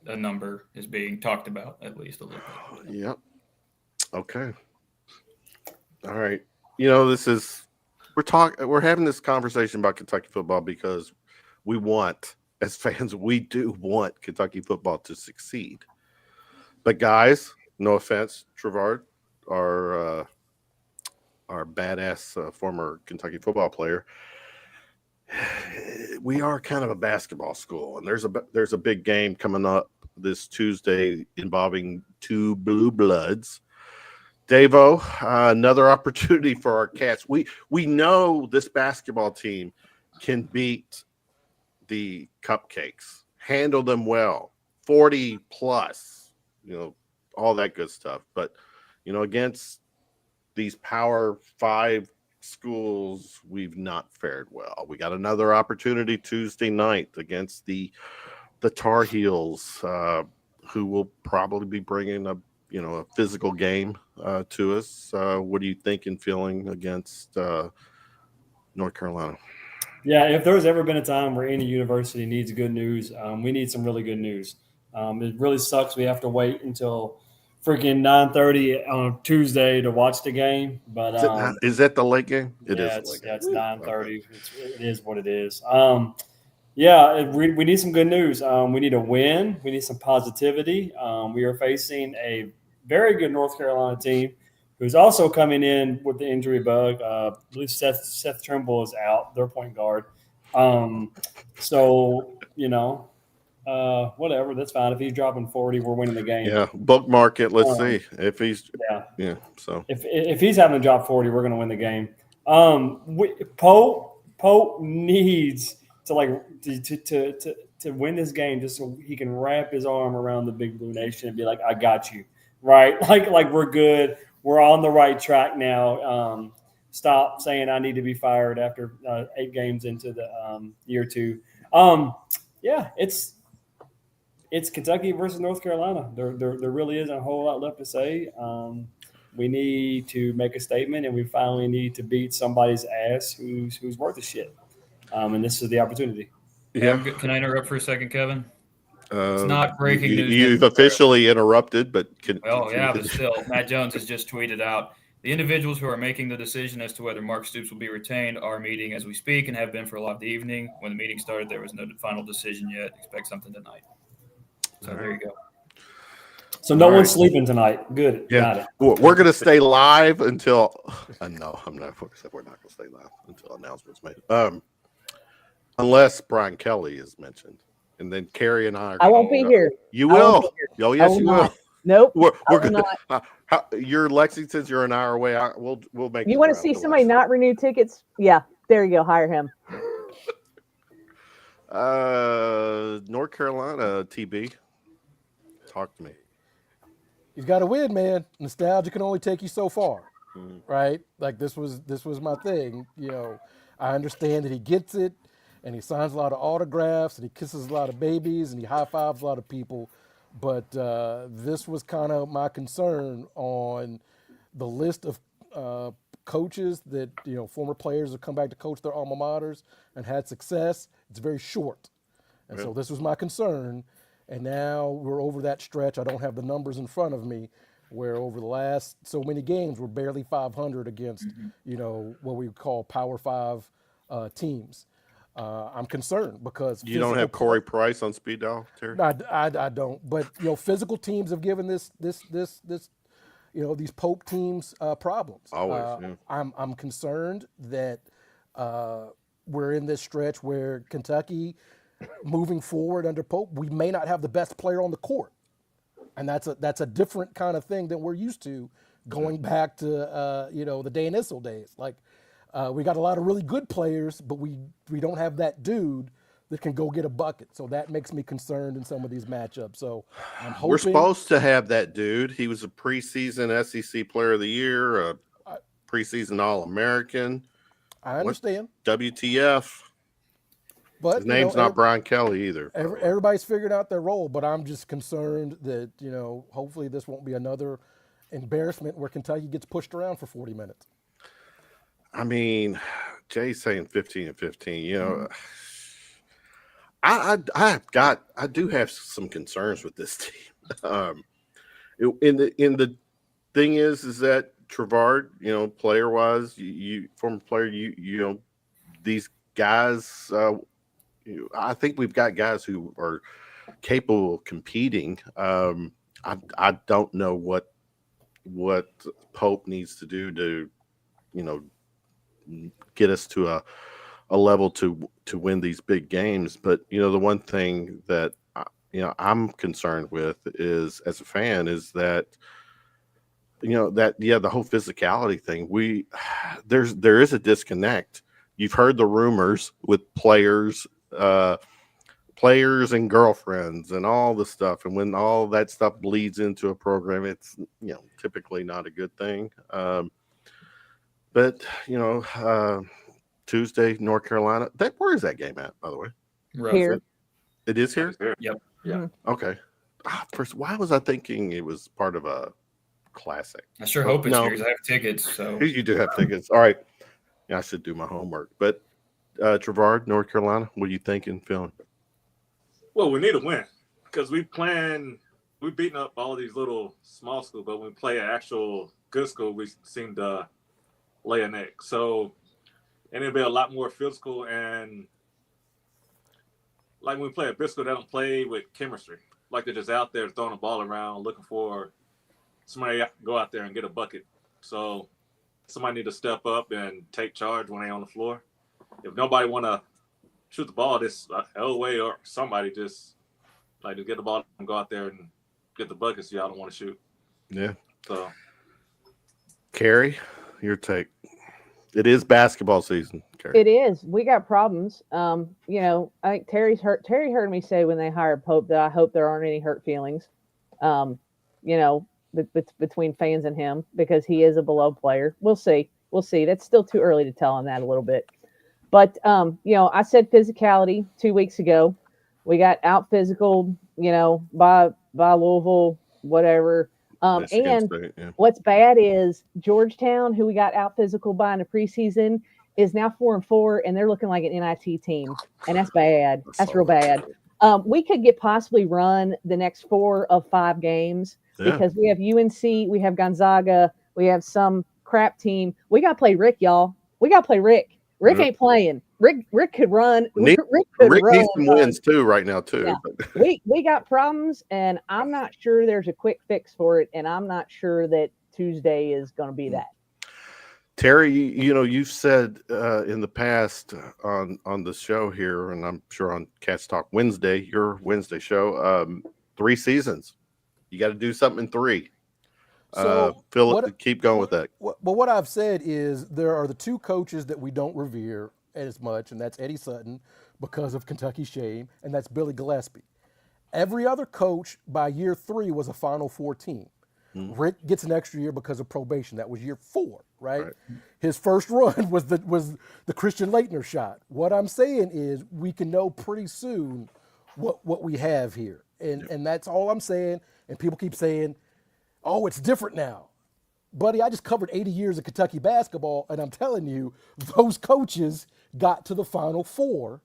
a number is being talked about at least a little bit. Yep. Okay. All right. You know, we're having this conversation about Kentucky football because we want, as fans, we do want Kentucky football to succeed. But guys, no offense, Trevard, our badass former Kentucky football player, we are kind of a basketball school, and there's a big game coming up this Tuesday involving two blue bloods. Davo, another opportunity for our Cats. We know this basketball team can beat the Cupcakes, handle them well, 40 plus, all that good stuff. But, against these Power 5 schools, we've not fared well. We got another opportunity Tuesday night against the Tar Heels, who will probably be bringing a physical game to us. What are you thinking, feeling against North Carolina? Yeah, if there's ever been a time where any university needs good news, we need some really good news. It really sucks we have to wait until freaking 9:30 on Tuesday to watch the game. But is that the late game? It's 9:30. It is what it is. We need some good news. We need a win. We need some positivity. We are facing a very good North Carolina team who's also coming in with the injury bug. I believe Seth Trimble is out, their point guard. Whatever. That's fine. If he's dropping 40, we're winning the game. Yeah, bookmark it. Let's see if he's. Yeah. So if he's having to drop 40, we're going to win the game. Pope needs to win this game just so he can wrap his arm around the Big Blue Nation and be like, I got you, right? Like we're good. We're on the right track now. Stop saying I need to be fired after 8 games into the year 2. It's Kentucky versus North Carolina. There really isn't a whole lot left to say. We need to make a statement, and we finally need to beat somebody's ass who's worth a shit. And this is the opportunity. Yeah. Can I interrupt for a second, Kevin? It's not breaking news. You've officially interrupted, but but still, Matt Jones has just tweeted out, the individuals who are making the decision as to whether Mark Stoops will be retained are meeting as we speak and have been for a lot of the evening. When the meeting started, there was no final decision yet. Expect something tonight. So there you go. So no one's sleeping tonight. Good. Yeah. Got it. We're going to stay live until no, I'm not. We're not going to stay live until announcements made. Unless Brian Kelly is mentioned, and then Carrie and I. I won't be here. You will. Oh yes, you will. Nope. We're going to. You're Lexington. You're an hour away. We'll make. You want to see somebody not renew tickets? Yeah, there you go. Hire him. North Carolina, TB. Talk to me. You've got to win, man. Nostalgia can only take you so far, right? Like this was my thing. I understand that he gets it, and he signs a lot of autographs, and he kisses a lot of babies, and he high fives a lot of people. But this was kind of my concern on the list of coaches that former players have come back to coach their alma maters and had success. It's very short, and so this was my concern. And now we're over that stretch. I don't have the numbers in front of me where over the last so many games we're barely 500 against what we call Power 5 teams. I'm concerned because You don't have Corey Price on speed dial, Terry? No, I don't. But physical teams have given this these Pope teams problems. Always. Yeah. I'm concerned that we're in this stretch where Kentucky, moving forward under Pope, we may not have the best player on the court, and that's a different kind of thing than we're used to, going back to the Dan Issel days. Like we got a lot of really good players, but we don't have that dude that can go get a bucket. So that makes me concerned in some of these matchups. So I'm hoping we're supposed to have that dude. He was a preseason SEC Player of the Year, a preseason All-American. I understand. WTF. But his name's not Brian Kelly either. Everybody's figured out their role, but I'm just concerned that, hopefully this won't be another embarrassment where Kentucky gets pushed around for 40 minutes. I mean, Jay's saying 15 and 15, I do have some concerns with this team. In the thing is that Trevard, player wise, you former player, these guys, I think we've got guys who are capable of competing. I don't know what Pope needs to do to, get us to a level to win these big games. But the one thing that I'm concerned with is, as a fan, is that the whole physicality thing. There is a disconnect. You've heard the rumors with players and girlfriends and all the stuff, and when all that stuff bleeds into a program, it's typically not a good thing. But Tuesday, North Carolina. Where is that game at, by the way? Here. It is here? Yep. Yeah. Okay. First, why was I thinking it was part of a classic? I sure hope it's No. here because I have tickets. So You do have tickets. All right. Yeah, I should do my homework. But Trevard, North Carolina, what are you thinking, feeling? Well, we need a win because we've beaten up all these little small schools, but when we play an actual good school, we seem to lay an egg. So, and it'll be a lot more physical, and like when we play a big school, they don't play with chemistry. Like they're just out there throwing the ball around, looking for somebody to go out there and get a bucket. So somebody need to step up and take charge when they're on the floor. If nobody want to shoot the ball, this Elway or somebody just get the ball and go out there and get the buckets. Y'all don't want to shoot. Yeah. So, Carrie, your take. It is basketball season, Carrie. It is. We got problems. I think Terry heard me say when they hired Pope that I hope there aren't any hurt feelings, between fans and him, because he is a below player. We'll see. That's still too early to tell on that a little bit. But, I said physicality 2 weeks ago. We got out physical, by Louisville, whatever. And what's bad is Georgetown, who we got out physical by in the preseason, is now 4-4, and they're looking like an NIT team, and that's bad. That's real bad. We could get possibly run the next 4 of 5 games because we have UNC, we have Gonzaga, we have some crap team. We got to play Rick, y'all. We got to play Rick. Rick ain't playing. Rick could run. Rick needs some wins too right now too. Yeah. We got problems, and I'm not sure there's a quick fix for it, and I'm not sure that Tuesday is going to be that. Terry, you've said in the past on the show here, and I'm sure on Cats Talk Wednesday, your Wednesday show, 3 seasons. You got to do something in 3. So keep going with that. But what I've said is there are the 2 coaches that we don't revere as much, and that's Eddie Sutton because of Kentucky shame, and that's Billy Gillespie. Every other coach by year 3 was a Final Four team. Rick gets an extra year because of probation. That was year 4, right? His first run was the Christian Laettner shot. What I'm saying is we can know pretty soon what we have here, and that's all I'm saying. And people keep saying, oh, it's different now. Buddy, I just covered 80 years of Kentucky basketball, and I'm telling you, those coaches got to the Final Four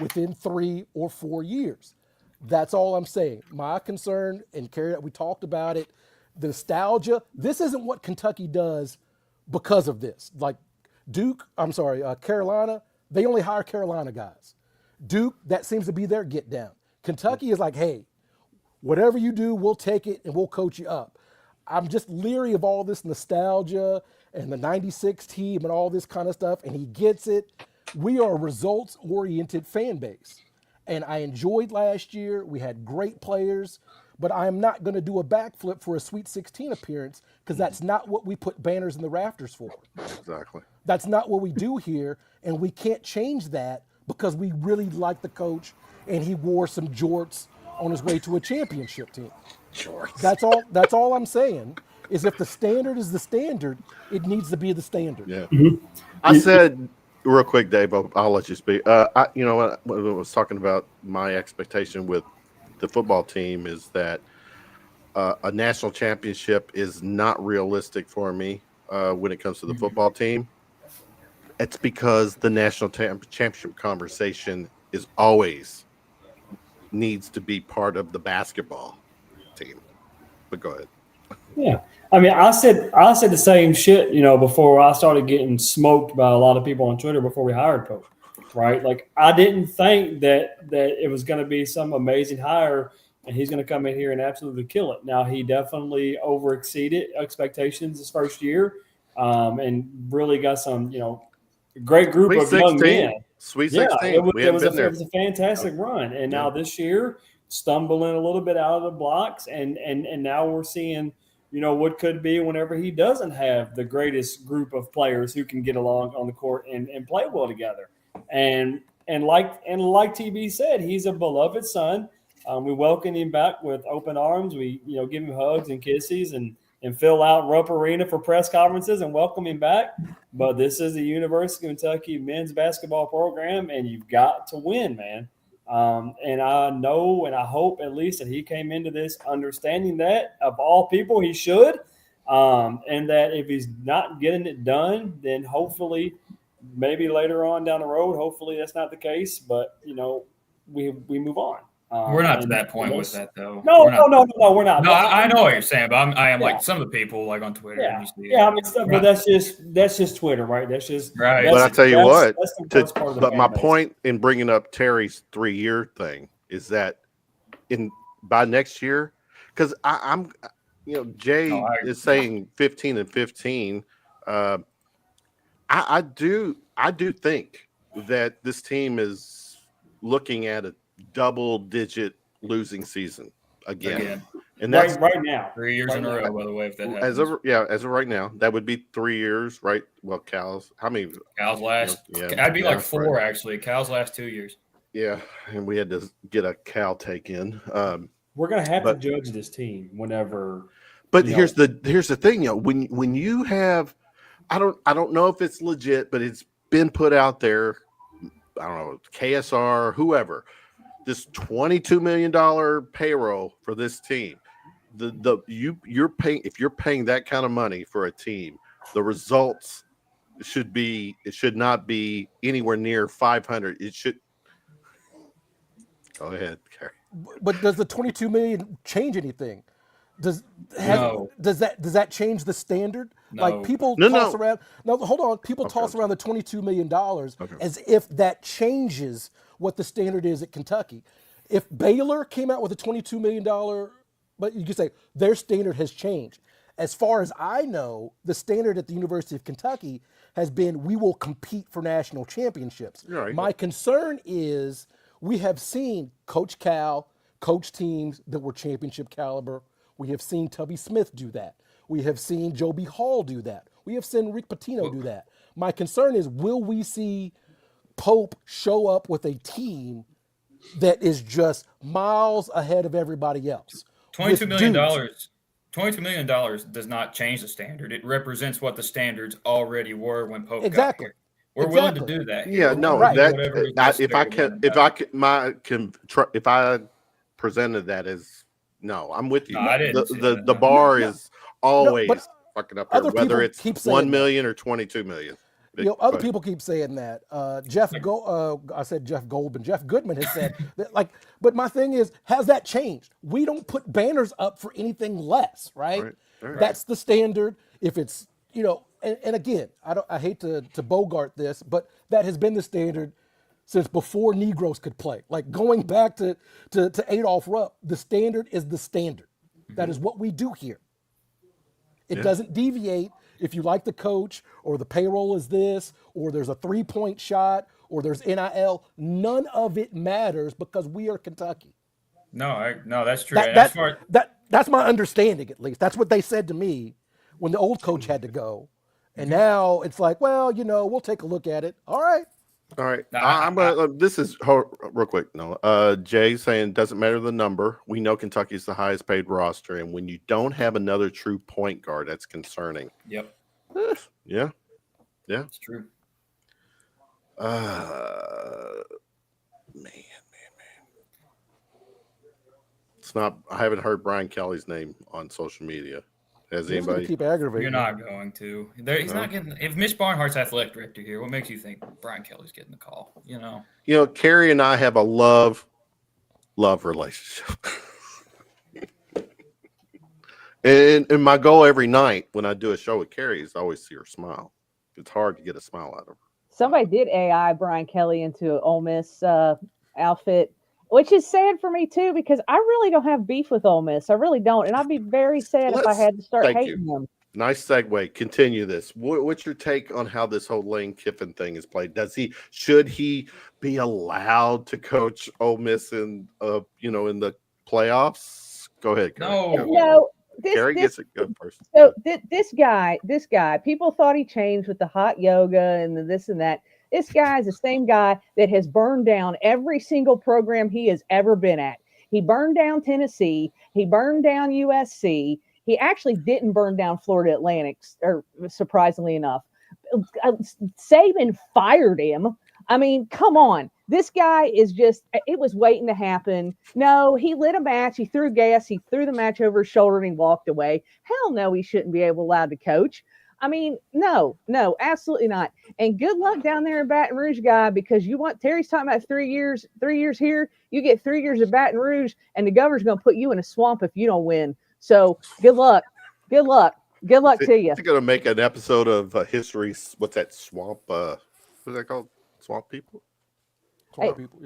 within 3 or 4 years. That's all I'm saying. My concern, and Carrie, we talked about it, the nostalgia. This isn't what Kentucky does because of this. Like Carolina, they only hire Carolina guys. Duke, that seems to be their get down. Kentucky is like, hey, whatever you do, we'll take it and we'll coach you up. I'm just leery of all this nostalgia and the 96 team and all this kind of stuff, and he gets it. We are a results-oriented fan base. And I enjoyed last year. We had great players, but I am not going to do a backflip for a Sweet 16 appearance because that's not what we put banners in the rafters for. Exactly. That's not what we do here, and we can't change that because we really like the coach and he wore some jorts on his way to a championship team. Jorts. That's all I'm saying is if the standard is the standard, it needs to be the standard. Yeah. I said real quick, Dave, I'll let you speak. When I was talking about my expectation with the football team is that a national championship is not realistic for me when it comes to the football team. It's because the national championship conversation is always needs to be part of the basketball team. But go ahead. Yeah. I mean, I said the same shit, before I started getting smoked by a lot of people on Twitter before we hired Pope, right? Like, I didn't think that it was going to be some amazing hire and he's going to come in here and absolutely kill it. Now, he definitely overexceeded expectations his first year and really got some, great group Sweet of young 16. men. Sweet 16. It was there. a fantastic run. And now this year, stumbling a little bit out of the blocks, and now we're seeing, what could be whenever he doesn't have the greatest group of players who can get along on the court and play well together. And like TB said, he's a beloved son. We welcome him back with open arms. We give him hugs and kisses and fill out Rupp Arena for press conferences and welcome him back. But this is the University of Kentucky men's basketball program, and you've got to win, man. And I know and I hope at least that he came into this understanding that of all people he should, and that if he's not getting it done, then hopefully maybe later on down the road, hopefully that's not the case. But we move on. We're not to that point with that, though. No, we're not. No, I know what you're saying, but I am like some of the people like on Twitter. Yeah, and you see, I mean, but that's just Twitter, right? That's just right. But I tell you what, but my point in bringing up Terry's 3-year thing is that by next year, because I'm Jay is saying 15 and 15. I do think that this team is looking at a double-digit losing season again. And that's right now. 3 years in a row, by the way. If that happens. As of right now, that would be 3 years, right? Well, Cal's how many? Cal's last. I'd be like 4 right. Actually. Cal's last 2 years. Yeah, and we had to get a Cal take in. We're gonna have to judge this team whenever. But here's the thing, when you have, I don't know if it's legit, but it's been put out there. I don't know, KSR, whoever. This $22 million payroll for this team, you're paying, if you're paying that kind of money for a team, the results should not be anywhere near 500. It should. Go ahead, Gary. But does the $22 million change anything? Does that change the standard? No. Like people toss around. No, hold on. People toss around the $22 million as if that changes what the standard is at Kentucky. If Baylor came out with a $22 million, but you could say their standard has changed. As far as I know, the standard at the University of Kentucky has been we will compete for national championships. Right. My concern is we have seen Coach Cal coach teams that were championship caliber. We have seen Tubby Smith do that. We have seen Joby Hall do that. We have seen Rick Pitino do that. My concern is, will we see Pope show up with a team that is just miles ahead of everybody else? $22 million. $22 million does not change the standard. It represents what the standards already were when Pope got here. We're willing to do that. Yeah, no, right. If I presented that as no, I'm with you. No, I didn't the bar is always fucking up there, whether it's keep 1 million or 22 million. other people keep saying that. I said Jeff Goldman. Jeff Goodman has said that. But my thing is, has that changed? We don't put banners up for anything less, right? Right. That's the standard. If it's and again, I hate to bogart this, but that has been the standard since before Negroes could play. Like going back to Adolph Rupp, the standard is the standard. That is what we do here. It doesn't deviate if you like the coach or the payroll is this or there's a 3-point shot or there's NIL. None of it matters because we are Kentucky. No, that's true. That's my understanding, at least. That's what they said to me when the old coach had to go. And now it's like, well, we'll take a look at it. All right. This is real quick. No, Jay saying doesn't matter the number. We know Kentucky's the highest paid roster, and when you don't have another true point guard, that's concerning. Yep. Yeah. It's true. Man. It's not. I haven't heard Brian Kelly's name on social media. Has He's gonna anybody? keep aggravating. You're not going to. He's not getting. If Mitch Barnhart's athletic director here, what makes you think Brian Kelly's getting the call? Carrie and I have a love relationship. and my goal every night when I do a show with Carrie is always see her smile. It's hard to get a smile out of her. Somebody did AI Brian Kelly into an Ole Miss outfit, which is sad for me too, because I really don't have beef with Ole Miss. I really don't, and I'd be very sad if I had to start hating them. Nice segue. Continue this. What's your take on how this whole Lane Kiffin thing is played? Should he be allowed to coach Ole Miss in the playoffs? Go ahead. No. Carrie gets it good first. So this guy, people thought he changed with the hot yoga and the this and that. This guy is the same guy that has burned down every single program he has ever been at. He burned down Tennessee. He burned down USC. He actually didn't burn down Florida Atlantic, or surprisingly enough. Saban fired him. I mean, come on. This guy is it was waiting to happen. No, he lit a match. He threw gas. He threw the match over his shoulder and he walked away. Hell no, he shouldn't be allowed to coach. I mean, no, absolutely not. And good luck down there in Baton Rouge, guy, because Terry's talking about 3 years here. You get 3 years of Baton Rouge, and the governor's going to put you in a swamp if you don't win. So good luck. Good luck to you. You're going to make an episode of history. What's that swamp? What's that called? Swamp people? Swamp people.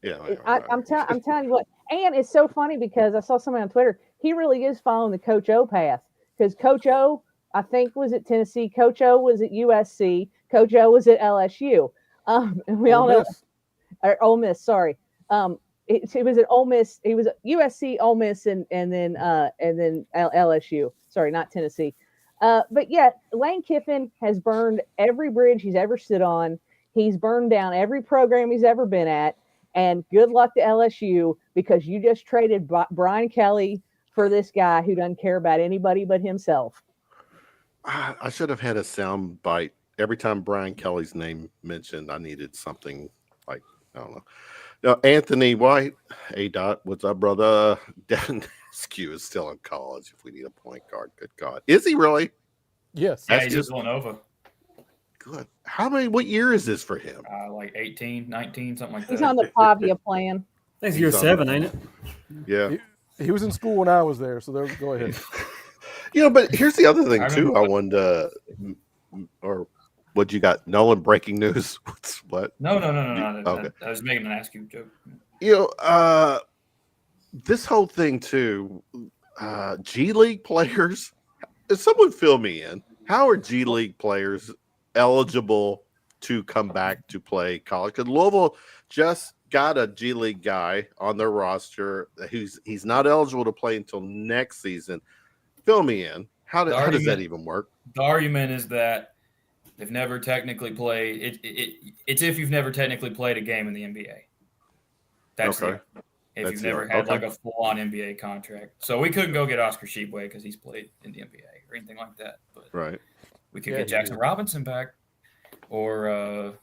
Yeah. I'm telling you what. And it's so funny because I saw somebody on Twitter. He really is following the Coach O path, because Coach O, I think, was at Tennessee. Coach O was at USC. Coach O was at LSU. And we all know, or Ole Miss. Sorry. It was at Ole Miss. He was at USC, Ole Miss, and then LSU. Sorry, not Tennessee. But yeah, Lane Kiffin has burned every bridge he's ever stood on. He's burned down every program he's ever been at. And good luck to LSU, because you just traded Brian Kelly for this guy who doesn't care about anybody but himself. I should have had a sound bite every time Brian Kelly's name mentioned. I needed something like, I don't know. Now, Anthony White, what's up, brother? Devin Askew is still in college if we need a point guard. Good God. Is he really? Yes. Yeah, he's just Villanova. Good. What year is this for him? Like 18, 19, something like that. He's on the Pavia plan. I think it's year 7, ain't it? Yeah. He was in school when I was there, so go ahead. But here's the other thing, too. I wanted to, or what you got? Nolan, breaking news. What? No. Okay. I was making an Askew joke. This whole thing, too, G League players, someone fill me in. How are G League players eligible to come back to play college? Because Louisville just got a G League guy on their roster he's not eligible to play until next season. Fill me in. How does that even work? The argument is that they've never technically played. It's if you've never technically played a game in the NBA. That's okay. If you've never had like a full-on NBA contract. So we couldn't go get Oscar Tshiebwe because he's played in the NBA or anything like that. But right. We could get Jackson Robinson back, or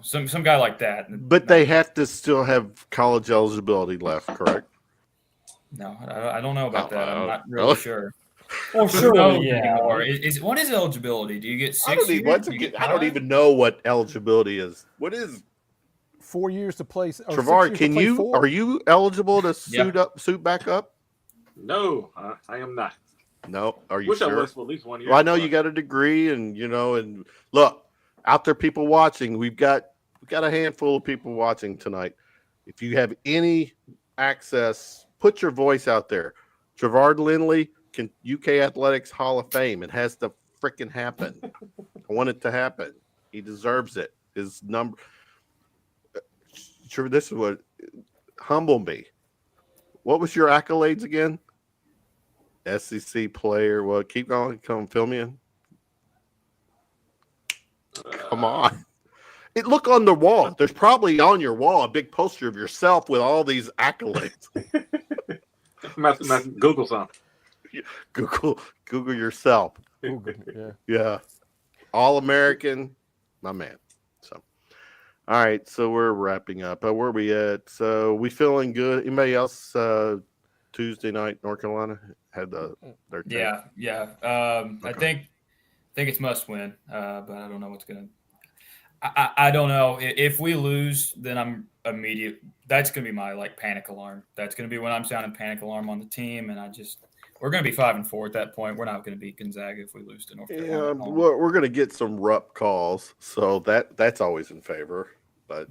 some guy like that. But they have to still have college eligibility left, correct? No, I don't know about that. I'm not really sure. Well, Who surely, knows yeah. anymore? What is eligibility? Do you get 6 I don't years? even, once Do you again, get I don't 5? even know what eligibility is. What is 4 years to play, or 6 Travar? years Can to play you 4. are you eligible to Yeah. suit back up? No, I am not. No. Are you Wish I sure? was for at least 1 year. Well, I know you but got a degree, and and look out there, people watching. We've got a handful of people watching tonight. If you have any access, put your voice out there. Trevard Lindley can UK Athletics Hall of Fame. It has to freaking happen. I want it to happen. He deserves it. His number. Sure, this is what humble me. What was your accolades again? SEC player. Well, keep going. Come fill me in. Come on. Look on the wall. There's probably on your wall a big poster of yourself with all these accolades. Google something. Google yourself. Google, yeah. Yeah. All American, my man. So, all right. So we're wrapping up. Where are we at? So we feeling good? Anybody else? Tuesday night, North Carolina had their take. Yeah. I think it's must win, but I don't know what's gonna. I don't know if we lose, then I'm immediate. That's gonna be my panic alarm. That's gonna be when I'm sounding panic alarm on the team, and we're gonna be 5-4 at that point. We're not gonna beat Gonzaga if we lose to North Carolina. Yeah, at home. we're gonna get some Rupp calls, so that's always in favor. But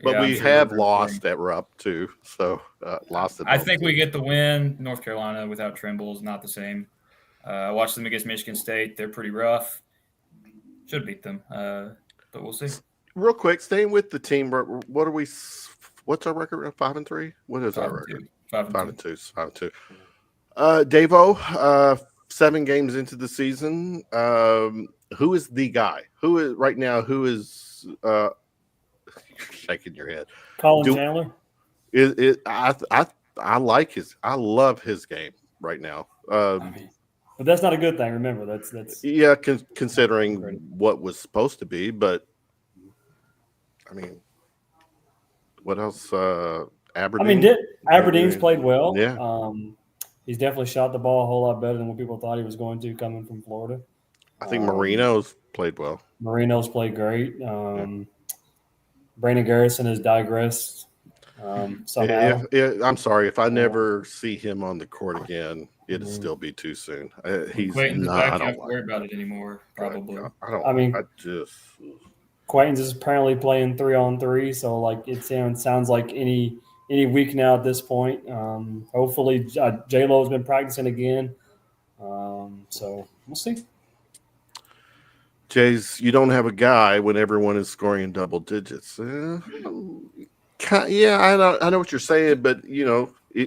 but we have lost at Rupp too, so lost at. I think we get the win. North Carolina without Trimble is not the same. I watched them against Michigan State. They're pretty rough. Should beat them, but we'll see. Real quick, staying with the team. What are we? What's our record? 5-3. What is our record? 5-2. 5-2. Davo, 7 games into the season. Who is the guy? Who is right now? Who is shaking your head? Colin Chandler. I like his. I love his game right now. But that's not a good thing. Remember, that's yeah. Considering what was supposed to be, but I mean, what else? Aberdeen. Aberdeen's played well. Yeah. He's definitely shot the ball a whole lot better than what people thought he was going to coming from Florida. I think Marino's played well. Marino's played great. Brandon Garrison has digressed somehow. I'm sorry if I never see him on the court again. It'll still be too soon. He's Quayton's not. back. I You don't have to don't worry about it anymore. Probably. I just. Quayton's is apparently playing 3-on-3, so it sounds like any week now at this point. Hopefully, J-Lo has been practicing again. So we'll see. Jays, you don't have a guy when everyone is scoring in double digits. Yeah, I know what you're saying, but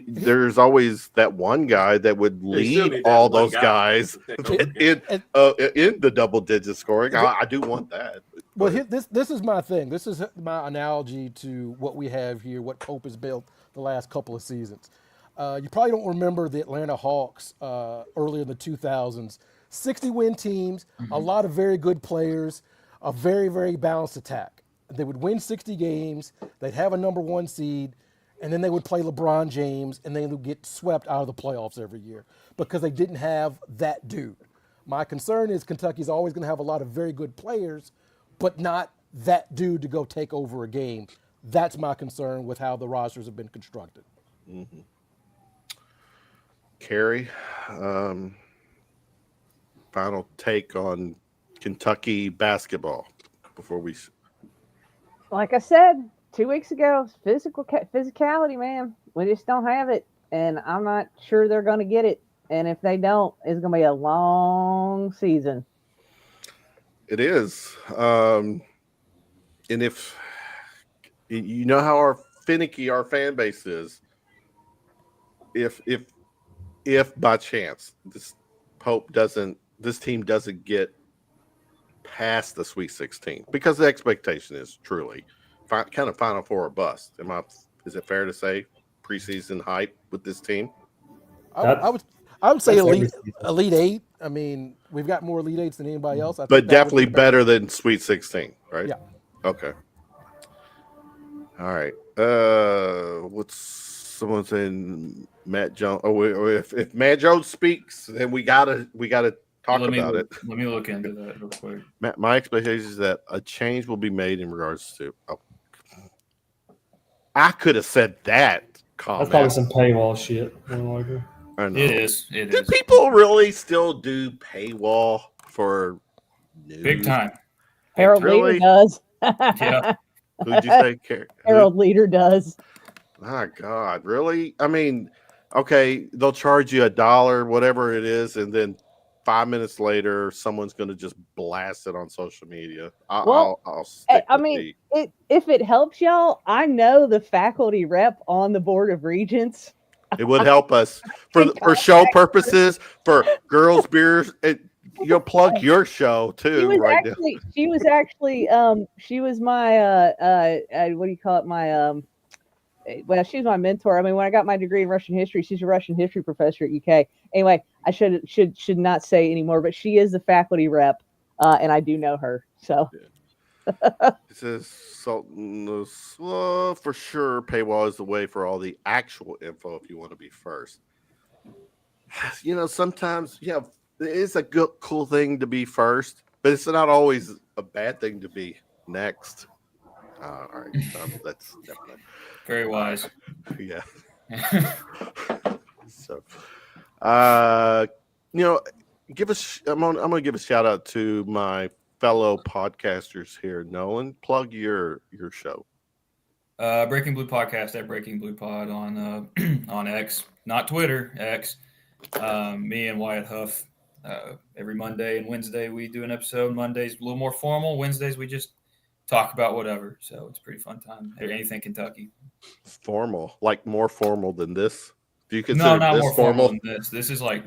there's always that one guy that would lead all those guys in the double digit scoring. I do want that. Well, this is my thing. This is my analogy to what we have here, what Pope has built the last couple of seasons. You probably don't remember the Atlanta Hawks earlier in the 2000s. 60-win teams, a lot of very good players, a very, very balanced attack. They would win 60 games. They'd have a number 1 seed, and then they would play LeBron James, and they would get swept out of the playoffs every year because they didn't have that dude. My concern is Kentucky's always going to have a lot of very good players, but not that dude to go take over a game. That's my concern with how the rosters have been constructed. Mm-hmm. Carrie, final take on Kentucky basketball before we. Like I said 2 weeks ago, physicality, man. We just don't have it, and I'm not sure they're going to get it. And if they don't, it's going to be a long season. It is. And if you know how finicky our fan base is, if by chance this team doesn't get past the Sweet 16, because the expectation is truly kind of Final Four or bust. Is it fair to say preseason hype with this team? I would say elite 8. I mean, we've got more elite 8s than anybody else. But definitely better than Sweet 16, right? Yeah. Okay. All right. What's someone saying? Matt Jones. If Matt Jones speaks, then we gotta talk about it. Let me look into that real quick. My expectation is that a change will be made in regards to. Oh, I could have said that comment. That's probably some paywall shit. More likely. I know. It is. Do people really still do paywall for news? Big time. Harold Really? Leader does. Yeah. Who'd you say? Harold Leader does. My God, really? I mean, okay, they'll charge you $1, whatever it is, and then 5 minutes later, someone's going to just blast it on social media. I'll stick I with mean, if it helps y'all, I know the faculty rep on the Board of Regents. it would help us for show purposes, for girls' beers. You'll plug your show too, now. She was my what do you call it? My well, she's my mentor. I mean, when I got my degree in Russian history, she's a Russian history professor at UK. Anyway, I should not say anymore, but she is the faculty rep, and I do know her. So It says Sultan, for sure, paywall is the way for all the actual info if you want to be first. You know, sometimes, it's a good, cool thing to be first, but it's not always a bad thing to be next. All right, that's definitely Very wise. Yeah. So, I'm going to give a shout out to my fellow podcasters here. Nolan, plug your show. Breaking Blue Podcast at Breaking Blue Pod on on X, not Twitter, X. Me and Wyatt Huff. Every Monday and Wednesday we do an episode. Mondays a little more formal. Wednesdays we just talk about whatever. So it's a pretty fun time. Anything Kentucky. Formal, like more formal than this? Do you consider not this more formal than this? This is like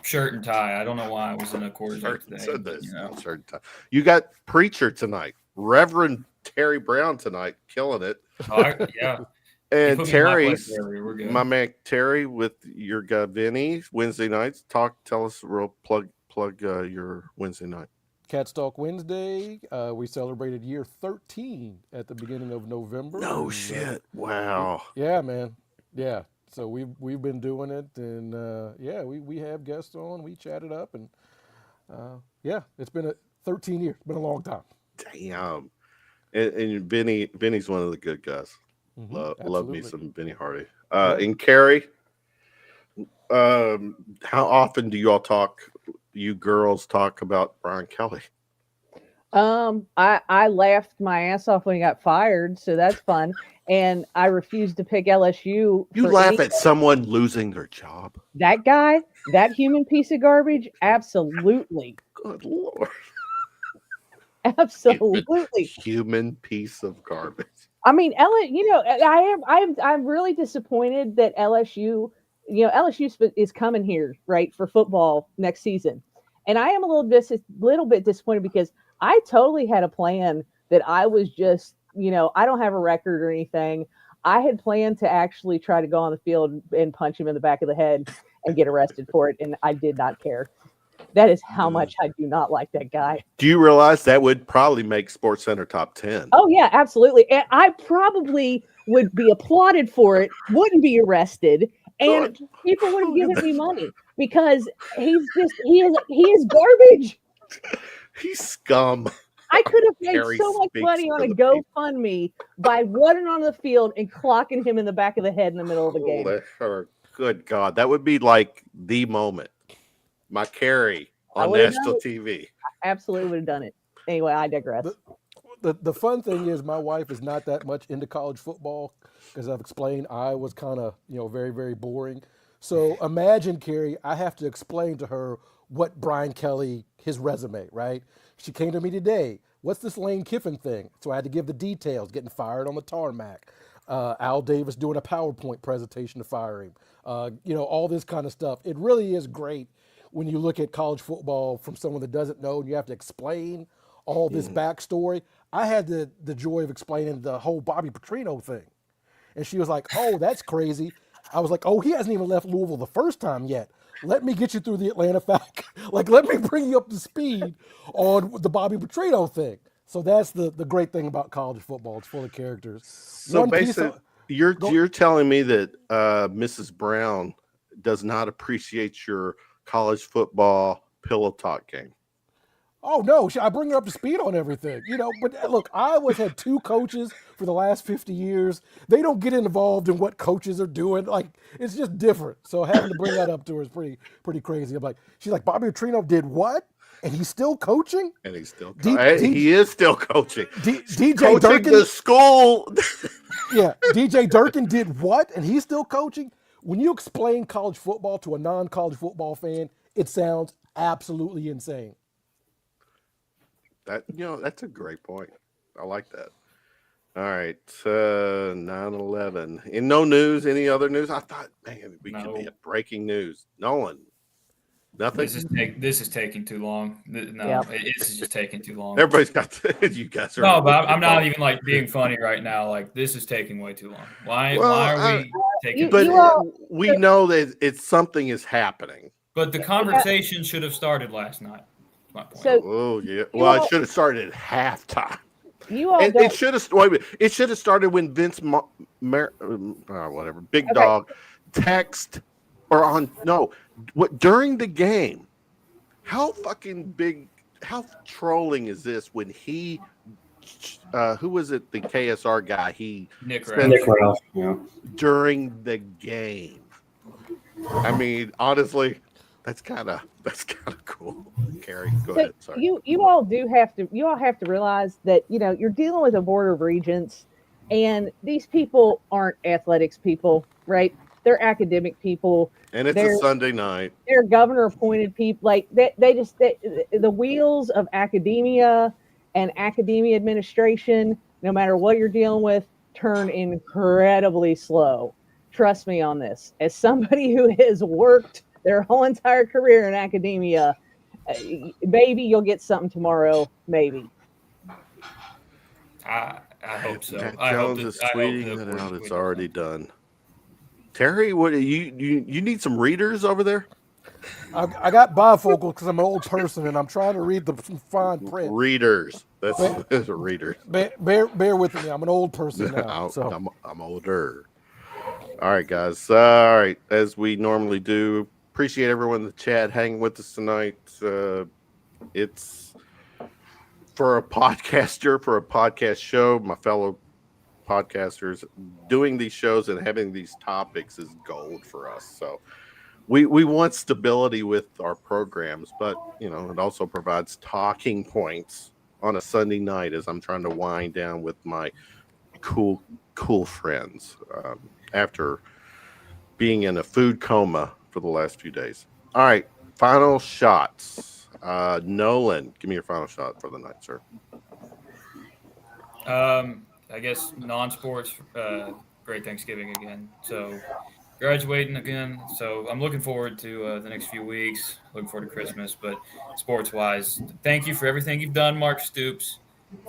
shirt and tie. I don't know why I was in a quarters today. Shirt and tie. You got preacher tonight, Reverend Terry Brown tonight, killing it. Yeah. And Terry's my man Terry with your guy Vinny Wednesday nights. Tell us plug your Wednesday night. Cats Talk Wednesday. We celebrated year 13 at the beginning of November. No shit! Wow. Yeah, man. Yeah. So we've been doing it, and we have guests on. We chatted up, and it's been 13 years. It's been a long time. Damn. And Vinny's one of the good guys. Mm-hmm. Love me some Vinny Hardy. And Carrie, how often do you girls talk about Brian Kelly? I laughed my ass off when he got fired, so that's fun. And I refused to pick LSU. You laugh at someone losing their job. That guy, that human piece of garbage, absolutely. Good Lord. Absolutely. Human piece of garbage. I mean, I'm really disappointed that LSU is coming here, right, for football next season. And I am a little bit disappointed because I totally had a plan that I was just, I don't have a record or anything. I had planned to actually try to go on the field and punch him in the back of the head and get arrested for it. And I did not care. That is how much I do not like that guy. Do you realize that would probably make SportsCenter top 10? Oh, yeah, absolutely. And I probably would be applauded for it, wouldn't be arrested, and people would have given me money because he is garbage. He's scum. I could have made so much money on a GoFundMe by running on the field and clocking him in the back of the head in the middle of the game. Good God. That would be like the moment. My Carrie on national TV. I absolutely would have done it. Anyway, I digress. The fun thing is my wife is not that much into college football because I've explained I was kind of, very, very boring. So imagine, Carrie, I have to explain to her what Brian Kelly, his resume, right? She came to me today. What's this Lane Kiffin thing? So I had to give the details, getting fired on the tarmac. Al Davis doing a PowerPoint presentation to fire him. All this kind of stuff. It really is great when you look at college football from someone that doesn't know and you have to explain all this backstory. I had the joy of explaining the whole Bobby Petrino thing. And she was like, oh, that's crazy. I was like, oh, he hasn't even left Louisville the first time yet. Let me get you through the Atlanta Falcons. Let me bring you up to speed on the Bobby Petrino thing. So that's the great thing about college football. It's full of characters. So basically, You're telling me that Mrs. Brown does not appreciate your college football pillow talk game. Oh no, I bring her up to speed on everything, But look, Iowa's had 2 coaches for the last 50 years. They don't get involved in what coaches are doing. Like it's just different. So having to bring that up to her is pretty crazy. I'm like, she's like, Bobby Petrino did what? And he's still coaching? And he's still he is still coaching. DJ coaching Durkin, the school. Yeah, DJ Durkin did what? And he's still coaching? When you explain college football to a non-college football fan, it sounds absolutely insane. That's a great point. I like that. All right, 9/11. In no news, any other news? I thought, man, we could be at breaking news. Nolan, nothing. This is taking too long. No, this is just taking too long. Everybody's got you guys are. No, but I'm not even like being funny right now. Like this is taking way too long. Why are we taking? But we know that it's something is happening. But the conversation should have started last night. My point. So, well, it should have started at halftime. It should have. Wait a minute. It should have started when Vince, whatever, Big Dog, text or during the game. How fucking big? How trolling is this when he? Who was it? The KSR guy. Nick Ralph. Yeah. During the game. I mean, honestly. That's kind of cool. Carrie, go ahead. Sorry. You all have to realize that you're dealing with a board of regents, and these people aren't athletics people, right? They're academic people, and it's a Sunday night. They're governor appointed people. Like the wheels of academia and academia administration, no matter what you're dealing with, turn incredibly slow. Trust me on this. As somebody who has worked their whole entire career in academia, maybe you'll get something tomorrow. Maybe. I hope so. Jones is tweeting that out. It's already done. Terry, what you need some readers over there? I got bifocals because I'm an old person and I'm trying to read the fine print. Readers. That's a reader. Bear with me. I'm an old person now. I'm older. All right, guys. All right, as we normally do. Appreciate everyone in the chat hanging with us tonight. It's for a podcaster, for a podcast show, my fellow podcasters, doing these shows and having these topics is gold for us. So we want stability with our programs, but it also provides talking points on a Sunday night as I'm trying to wind down with my cool friends after being in a food coma for the last few days. All right, final shots. Nolan, give me your final shot for the night, sir. I guess non-sports, great Thanksgiving again. So graduating again. So I'm looking forward to the next few weeks. Looking forward to Christmas. But sports-wise, thank you for everything you've done, Mark Stoops.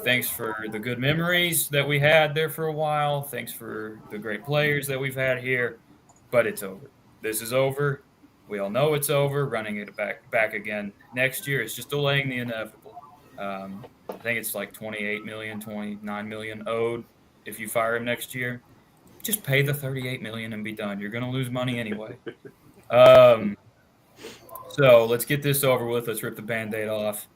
Thanks for the good memories that we had there for a while. Thanks for the great players that we've had here. But it's over. This is over. We all know it's over. Running it back again next year. It's just delaying the inevitable. I think it's like 28 million, 29 million owed if you fire him next year. Just pay the 38 million and be done. You're going to lose money anyway. So let's get this over with. Let's rip the Band-Aid off.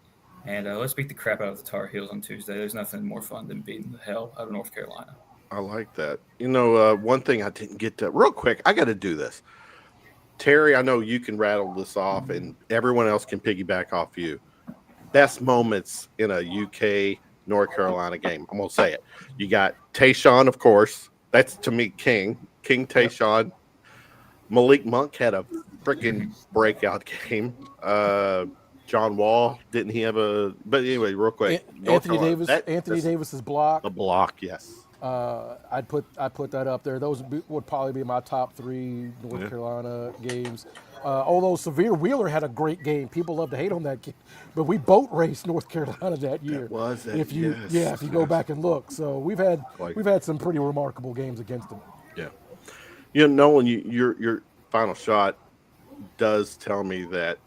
And let's beat the crap out of the Tar Heels on Tuesday. There's nothing more fun than beating the hell out of North Carolina. I like that. One thing I didn't get to real quick. I got to do this. Terry, I know you can rattle this off, and everyone else can piggyback off you. Best moments in a UK North Carolina game. I'm gonna say it. You got Tayshaun, of course. That's to me King Tayshaun. Malik Monk had a freaking breakout game. John Wall, didn't he have a? But anyway, real quick. Anthony Davis's block. The block, yes. I'd put that up there. Those would probably be my top 3 North Carolina games. Although Severe Wheeler had a great game, people love to hate on that game, but we boat raced North Carolina that year. If you go back and look, so we've had some pretty remarkable games against them. Yeah, Nolan, your final shot does tell me that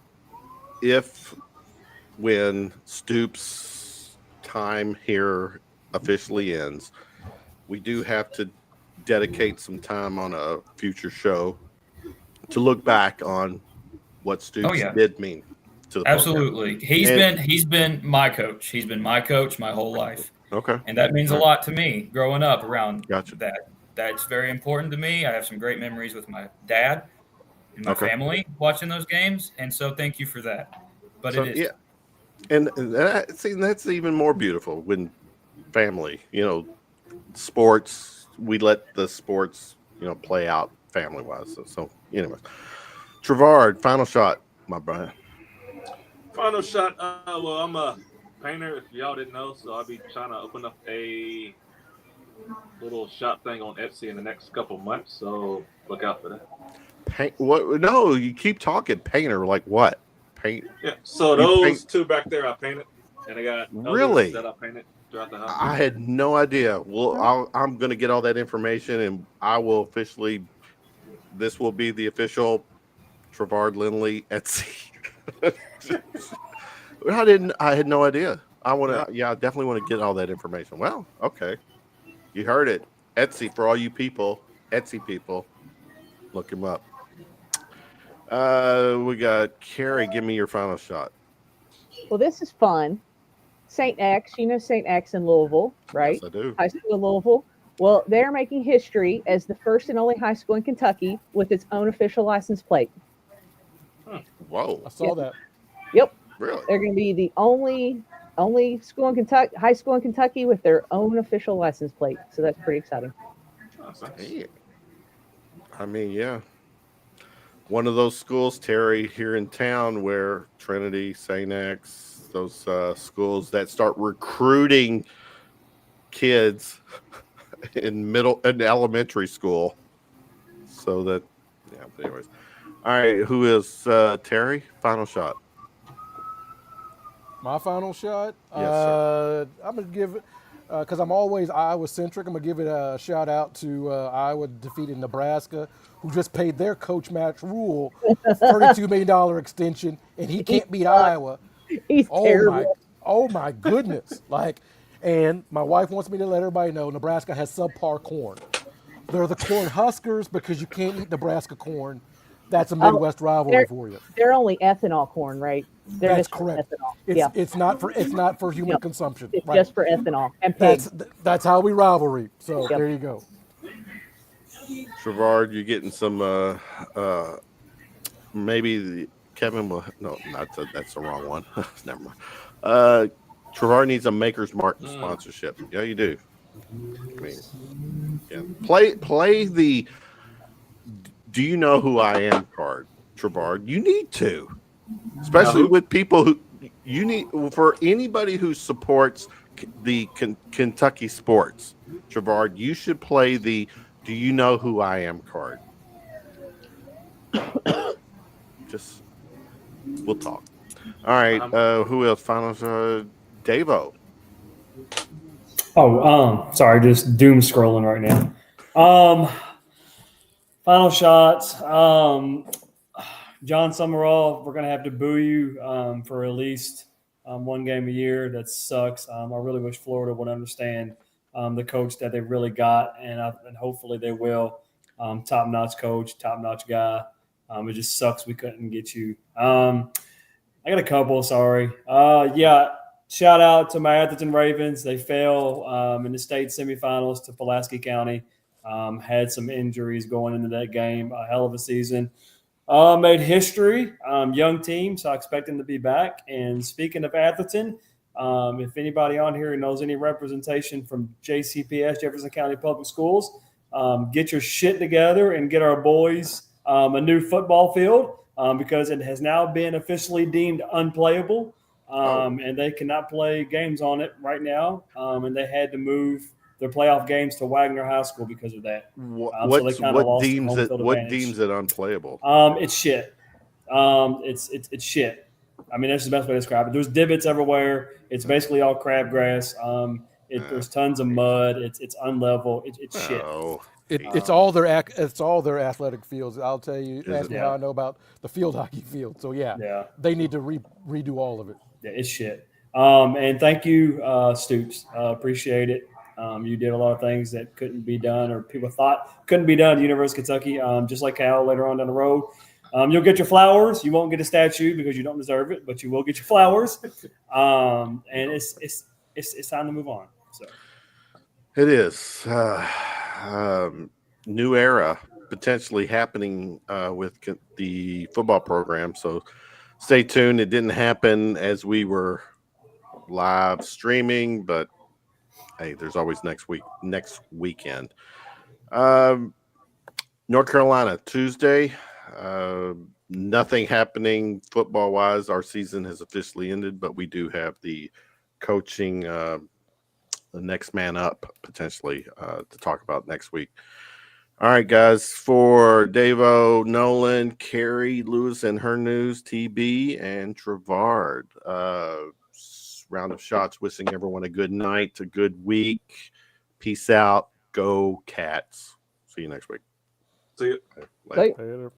when Stoops' time here officially ends, we do have to dedicate some time on a future show to look back on what Stoops did mean to the program. Absolutely. He's been my coach. He's been my coach my whole life. Okay. And that means a lot to me growing up around Gotcha. that. That's very important to me. I have some great memories with my dad and my family watching those games. And so thank you for that. But it is. Yeah. And that's even more beautiful when family, sports, we let the sports, play out family wise. So anyways, Trevard, final shot, my brother. Final shot. Well, I'm a painter, if y'all didn't know, so I'll be trying to open up a little shop thing on Etsy in the next couple months. So look out for that. Paint? What? No, you keep talking. Painter, like what? Paint? Yeah. So those two back there, I painted, and I got others that I painted throughout the house. I had no idea. Well, I'm going to get all that information, and I will officially. This will be the official Trevard Lindley Etsy. I had no idea. I definitely want to get all that information. Well, okay. You heard it. Etsy for all you people, Etsy people. Look him up. We got Carrie. Give me your final shot. Well, this is fun. St. X, St. X in Louisville, right? Yes, I do. High school in Louisville. Well, they're making history as the first and only high school in Kentucky with its own official license plate. Whoa. I saw that. Yep. Really? They're going to be the only school in Kentucky, high school in Kentucky with their own official license plate. So that's pretty exciting. I mean, yeah. One of those schools, Terry, here in town where Trinity, St. X, those schools that start recruiting kids in elementary school. So that, but anyways. All right, who is Terry? Final shot. My final shot? Yes, sir. I'm going to give it, because I'm always Iowa-centric, I'm going to give it a shout-out to Iowa defeating Nebraska, who just paid their coach Max Rule $32 million extension, and he can't beat Iowa. He's terrible. Oh, my goodness. And my wife wants me to let everybody know Nebraska has subpar corn. They're the corn huskers because you can't eat Nebraska corn. That's a Midwest rivalry for you. They're only ethanol corn, right? That's correct. It's not for human consumption. It's just for ethanol and pigs. That's how we rivalry. So there you go. Trevard, you're getting some maybe Kevin will that's the wrong one. Never mind. Trevard needs a Maker's Mark sponsorship. Yeah, you do. I mean, play the "Do you know who I am?" card, Trevard. You need to, especially with people who you need for anybody who supports the Kentucky sports. Trevard, you should play the "Do you know who I am?" card. Just we'll talk. All right. Who else? Final Davo. Sorry, just doom scrolling right now. Final shots. John Summerall, we're gonna have to boo you for at least one game a year. That sucks. I really wish Florida would understand the coach that they really got, and hopefully they will. Top-notch coach, top-notch guy. It just sucks we couldn't get you. I got a couple. Sorry. Shout out to my Atherton Ravens. They fell in the state semifinals to Pulaski County. Had some injuries going into that game. A hell of a season. Made history. Young team, so I expect them to be back. And speaking of Atherton, if anybody on here knows any representation from JCPS, Jefferson County Public Schools, get your shit together and get our boys a new football field because it has now been officially deemed unplayable. And they cannot play games on it right now. And they had to move their playoff games to Wagner High School because of that. What deems it unplayable? It's shit. It's shit. I mean, that's the best way to describe it. There's divots everywhere. It's basically all crabgrass. There's tons of mud. It's unlevel. It's shit. It's all their athletic fields. I'll tell you. Ask me how I know about the field hockey field. So they need to redo all of it. Yeah, it's shit. And thank you, Stoops. Appreciate it. You did a lot of things that couldn't be done, or people thought couldn't be done at the University of Kentucky. Just like Cal later on down the road, you'll get your flowers. You won't get a statue because you don't deserve it, but you will get your flowers. And it's time to move on. So It is new era potentially happening with the football program. So stay tuned. It didn't happen as we were live streaming, but hey, there's always next weekend. North Carolina Tuesday. Nothing happening football wise. Our season has officially ended, but we do have the coaching, the next man up potentially to talk about next week. All right, guys. For Davo, Nolan, Carrie, Lewis, and her news, TB, and Trevard. Round of shots. Wishing everyone a good night, a good week. Peace out. Go Cats. See you next week. See you. Later. Later.